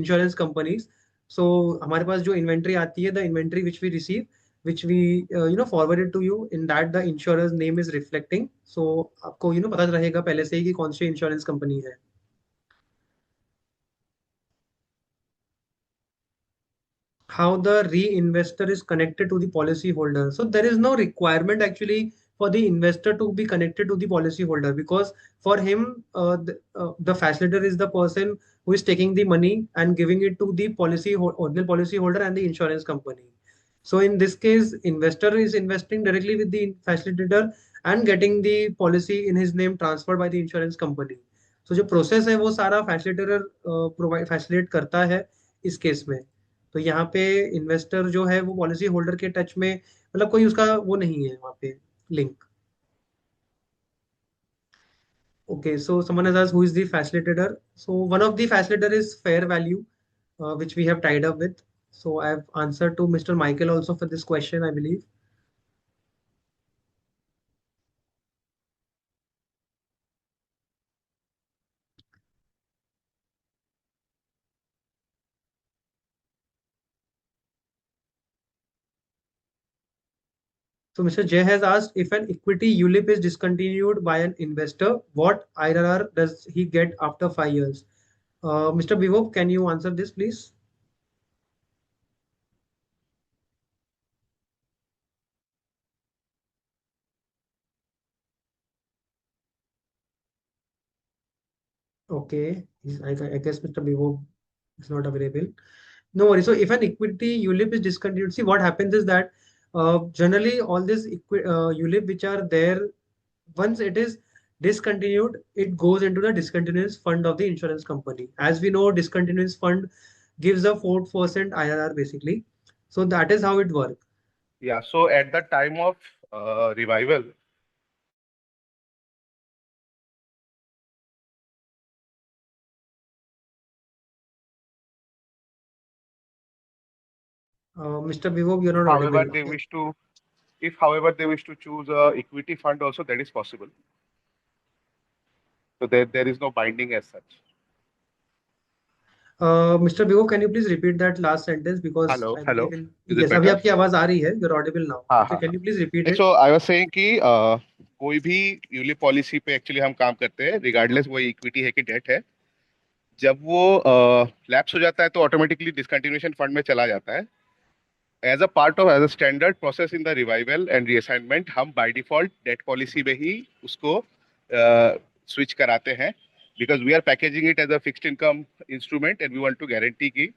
insurance companies. So हमारे पास जो inventory आती है, the inventory which we receive, which we forwarded to you, in that the insurer's name is reflecting. So आपको पता रहेगा पहले से ही कि कौन सी insurance company है। How the reinvestor is connected to the policy holder. So there is no requirement actually for the investor to be connected to the policy holder, because for him the facilitator is the person who is taking the money and giving it to the original policy holder and the insurance company. So in this case, investor is investing directly with the facilitator and getting the policy in his name transferred by the insurance company. So जो process है वो सारा facilitator facilitate करता है इस case में। तो यहाँ पे इन्वेस्टर जो है वो पॉलिसी होल्डर के टच में, मतलब कोई उसका वो नहीं है वहाँ पे link. Okay, so someone has asked who is the facilitator. So one of the facilitator is Fair Value, which we have tied up with. So I have answered to Mr. Michael also for this question, I believe. So Mr. Jay has asked, if an equity ULIP is discontinued by an investor, what IRR does he get after 5 years? Mr. Vivek, can you answer this, please? Okay, I guess Mr. Vivek is not available. No worries. So if an equity ULIP is discontinued, see what happens is that generally all these ULIP which are there, once it is discontinued, it goes into the discontinuous fund of the insurance company. As we know, discontinuous fund gives a 4% IRR basically. So that is how it works. Yeah, so at the time of revival, Mr. Vivek, you're not however audible. they wish to, if however they wish to choose a equity fund also, that is possible. So there is no binding as such. Mr. Vivek, can you please repeat that last sentence, because Hello, I hello. believe in Is it yes, अभी better? आपकी आवाज आ रही है. You're audible now. हाँ Okay, हाँ can हाँ। you please repeat नहीं, it? So I was saying कि कोई भी यूलिप पॉलिसी पे एक्चुअली हम काम करते हैं, रिगार्डलेस वो इक्विटी है कि डेट है, जब वो लैप्स हो जाता है तो ऑटोमेटिकली डिसकंटिन्यूएशन फंड में चला जाता है। As a standard process in the revival and reassignment, हम बाय डिफॉल्ट डेट पॉलिसी में ही उसको स्विच कराते हैं, because we are packaging it as a fixed income instrument and we want to guarantee कि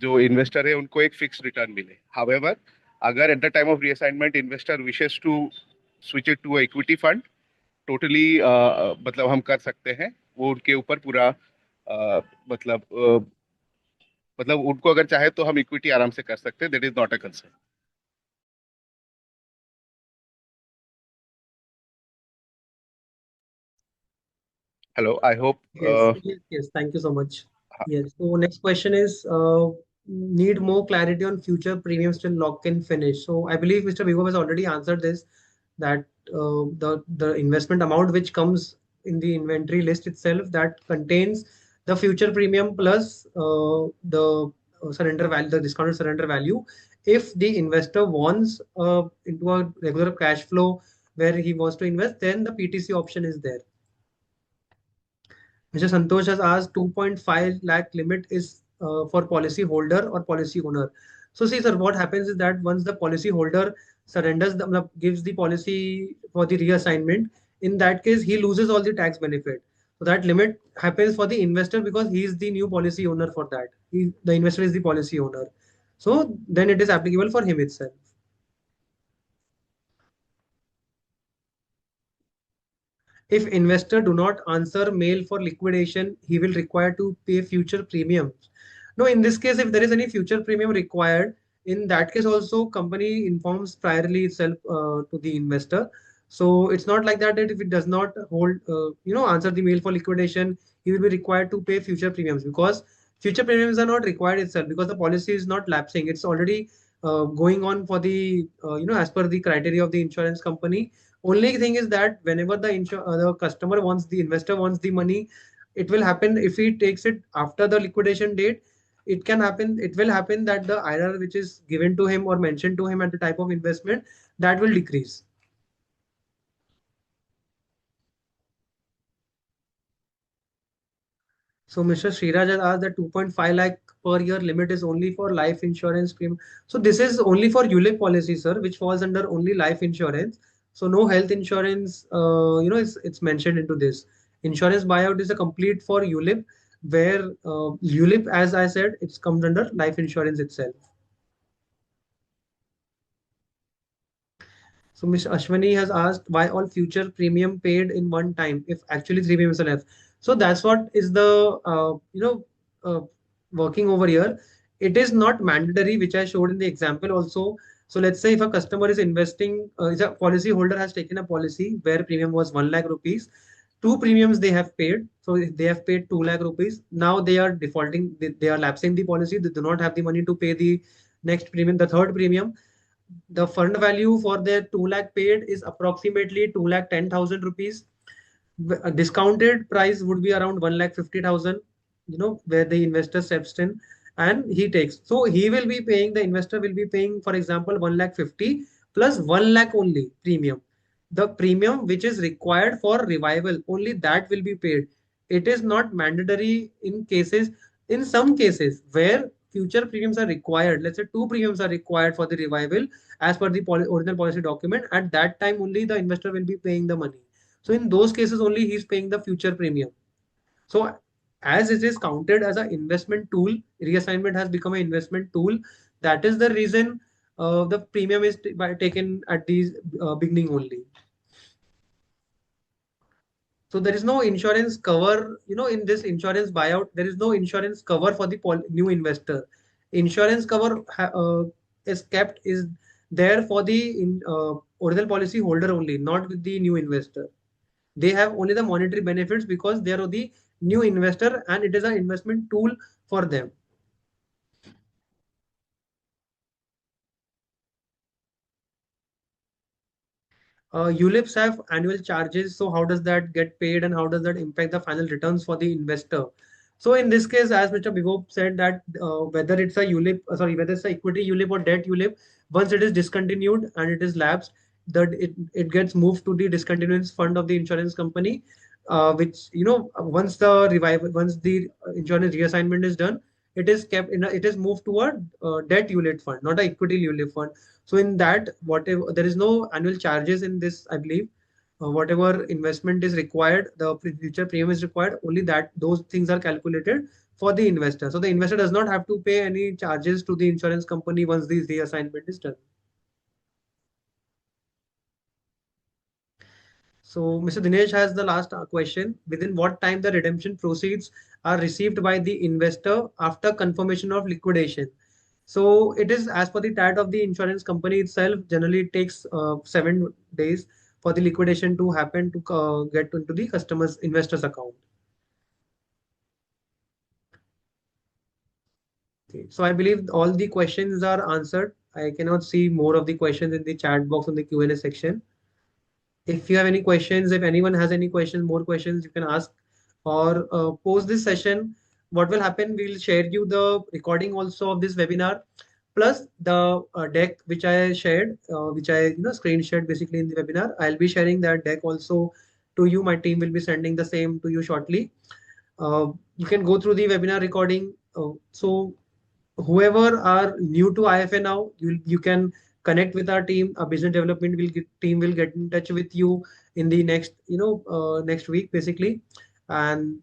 जो इन्वेस्टर है उनको एक फिक्स रिटर्न मिले। हाउएवर, अगर at the time of reassignment investor wishes to switch it to equity fund, totally मतलब हम कर सकते हैं। वो उनके ऊपर पूरा मतलब मतलब उनको अगर चाहे तो हम इक्विटी आराम से कर सकते हैं, that is not a concern. Hello, I hope. Yes. Thank you so much. Yes. So next question is, need more clarity on future premiums till lock in finish. So I believe Mr. Vigo has already answered this, that the investment amount which comes in the inventory list itself, that contains the future premium plus the surrender value, the discounted surrender value. If the investor wants into a regular cash flow where he wants to invest, then the PTC option is there. Mr. Santosh has asked 2.5 lakh limit is for policy holder or policy owner. So see, sir, what happens is that once the policy holder surrenders, gives the policy for the reassignment, in that case, he loses all the tax benefit. So that limit happens for the investor because he is the new policy owner for that. The investor is the policy owner. So then it is applicable for him itself. If investor do not answer mail for liquidation, he will require to pay future premiums. No, in this case, if there is any future premium required, in that case also company informs priorly itself to the investor. So it's not like that if it does not hold, answer the mail for liquidation, he will be required to pay future premiums, because future premiums are not required itself because the policy is not lapsing. It's already going on for the, as per the criteria of the insurance company. Only thing is that whenever the customer wants, the investor wants the money, it will happen if he takes it after the liquidation date. It will happen that the IRR which is given to him or mentioned to him at the type of investment, that will decrease. So Mr. Sriraj has asked that 2.5 lakh per year limit is only for life insurance premium. So this is only for ULIP policy, sir, which falls under only life insurance. So no health insurance, it's mentioned into this. Insurance buyout is a complete for ULIP, where ULIP, as I said, it's comes under life insurance itself. So Ms. Ashwani has asked why all future premium paid in one time if actually three premiums are left. So that's what is the working over here. It is not mandatory, which I showed in the example also. So let's say if a customer is investing, is a policy holder has taken a policy where premium was 1 lakh rupees, two premiums they have paid. So they have paid 2 lakh rupees. Now they are defaulting, they are lapsing the policy. They do not have the money to pay the next premium, the third premium. The fund value for their 2 lakh paid is approximately 2 lakh 10,000 rupees. A discounted price would be around 1 lakh 50,000, where the investor steps in and he takes. So he will be paying, the investor will be paying, for example, 1 lakh 50 plus 1 lakh only premium. The premium which is required for revival, only that will be paid. It is not mandatory in some cases where future premiums are required. Let's say two premiums are required for the revival as per the original policy document. At that time only the investor will be paying the money. So in those cases only he's paying the future premium. So as it is counted as an investment tool, reassignment has become an investment tool. That is the reason the premium is taken at the beginning only. So there is no insurance cover, in this insurance buyout, there is no insurance cover for the new investor. Insurance cover is there for the original policy holder only, not with the new investor. They have only the monetary benefits because they are the new investor and it is an investment tool for them. ULIPs have annual charges. So how does that get paid and how does that impact the final returns for the investor? So in this case, as Mr. Bigop said, that whether it's a ULIP, whether it's a equity ULIP or debt ULIP, once it is discontinued and it is lapsed, that it gets moved to the discontinuance fund of the insurance company. which once the revival, once the insurance reassignment is done, it is kept in it is moved to a debt ULIP fund, not a equity ULIP fund. So in that, whatever, there is no annual charges in this, I believe. Whatever investment is required, the future premium is required, only that those things are calculated for the investor. So the investor does not have to pay any charges to the insurance company once the reassignment is done. So Mr. Dinesh has the last question. Within what time the redemption proceeds are received by the investor after confirmation of liquidation? So it is as per the TAT of the insurance company itself. Generally, it takes 7 days for the liquidation to happen to get into the customer's investor's account. Okay. So I believe all the questions are answered. I cannot see more of the questions in the chat box on the Q&A section. If you have any questions, if anyone has any questions, more questions, you can ask or post this session. What will happen? We'll share you the recording also of this webinar, plus the deck which I shared, which I screen shared basically in the webinar. I'll be sharing that deck also to you. My team will be sending the same to you shortly. You can go through the webinar recording. So whoever are new to IFA now, you can connect with our team. Our business development team will get in touch with you in the next next week basically, and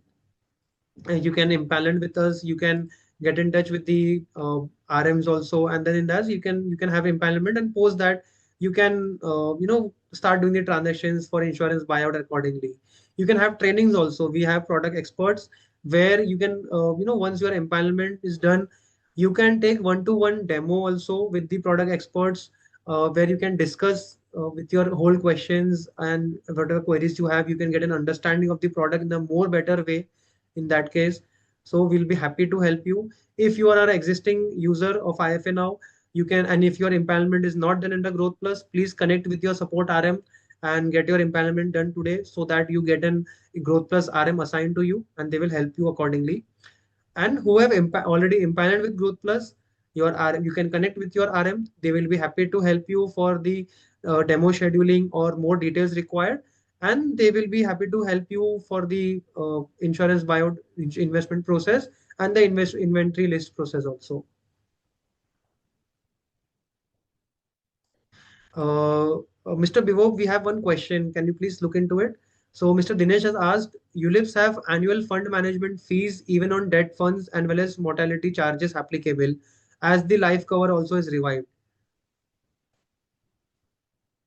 you can empanel with us. You can get in touch with the RMs also, and then in that you can have empanelment, and post that you can start doing the transactions for insurance buyout accordingly. You can have trainings also. We have product experts where you can once your empanelment is done, you can take one-to-one demo also with the product experts, where you can discuss with your whole questions, and whatever queries you have, you can get an understanding of the product in a more better way in that case. So we'll be happy to help you. If you are an existing user of IFA now, you can, and if your empanelment is not done under Growth Plus, please connect with your support RM and get your empanelment done today, so that you get an Growth Plus RM assigned to you, and they will help you accordingly. And who have already empaneled with Growth Plus, your RM, you can connect with your RM. They will be happy to help you for the demo scheduling or more details required, and they will be happy to help you for the insurance buyout investment process and the inventory list process also. Mr. Bivok, we have one question. Can you please look into it? So Mr. Dinesh has asked, ULIPs have annual fund management fees even on debt funds, and well as mortality charges applicable, as the life cover also is revived.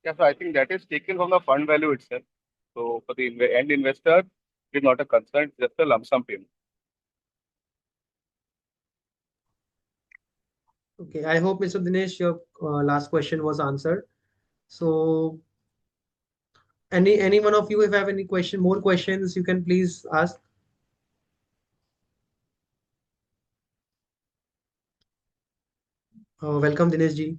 Yeah, so I think that is taken from the fund value itself. So for the end investor, it is not a concern, it's just a lump sum payment. Okay, I hope Mr. Dinesh, your last question was answered. So any one of you, if you have any more questions, you can please ask. Welcome, Dinesh ji.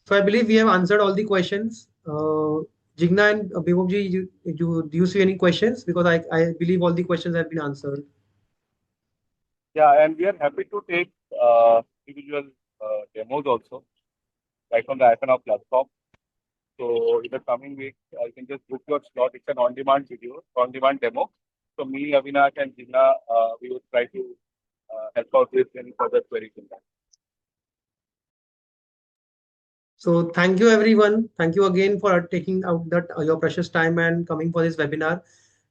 So I believe we have answered all the questions. Jigna and Bivok ji, do you see any questions? Because I believe all the questions have been answered. Yeah, and we are happy to take individual demos also, right from the IFA Now platform. So in the coming week, you can just book your slot. It's an on-demand video, on-demand demo. So me, Avinash, and Jigna, we will try to help out with any further queries in that. So thank you, everyone. Thank you again for taking out that your precious time and coming for this webinar.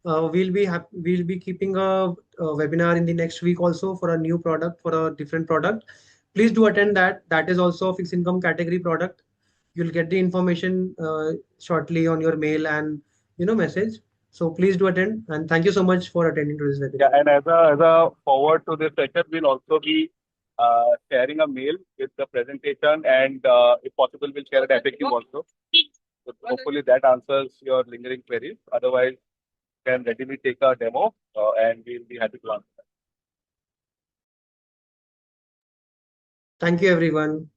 We'll be keeping a webinar in the next week also for a new product, for a different product. Please do attend that. That is also a fixed income category product. You'll get the information shortly on your mail and message. So please do attend, and thank you so much for attending to this webinar. Yeah, and as a forward to this session, we'll also be sharing a mail with the presentation, and if possible, we'll share an FAQ also. So hopefully that answers your lingering queries. Otherwise, you can readily take a demo, and we'll be happy to answer that. Thank you, everyone.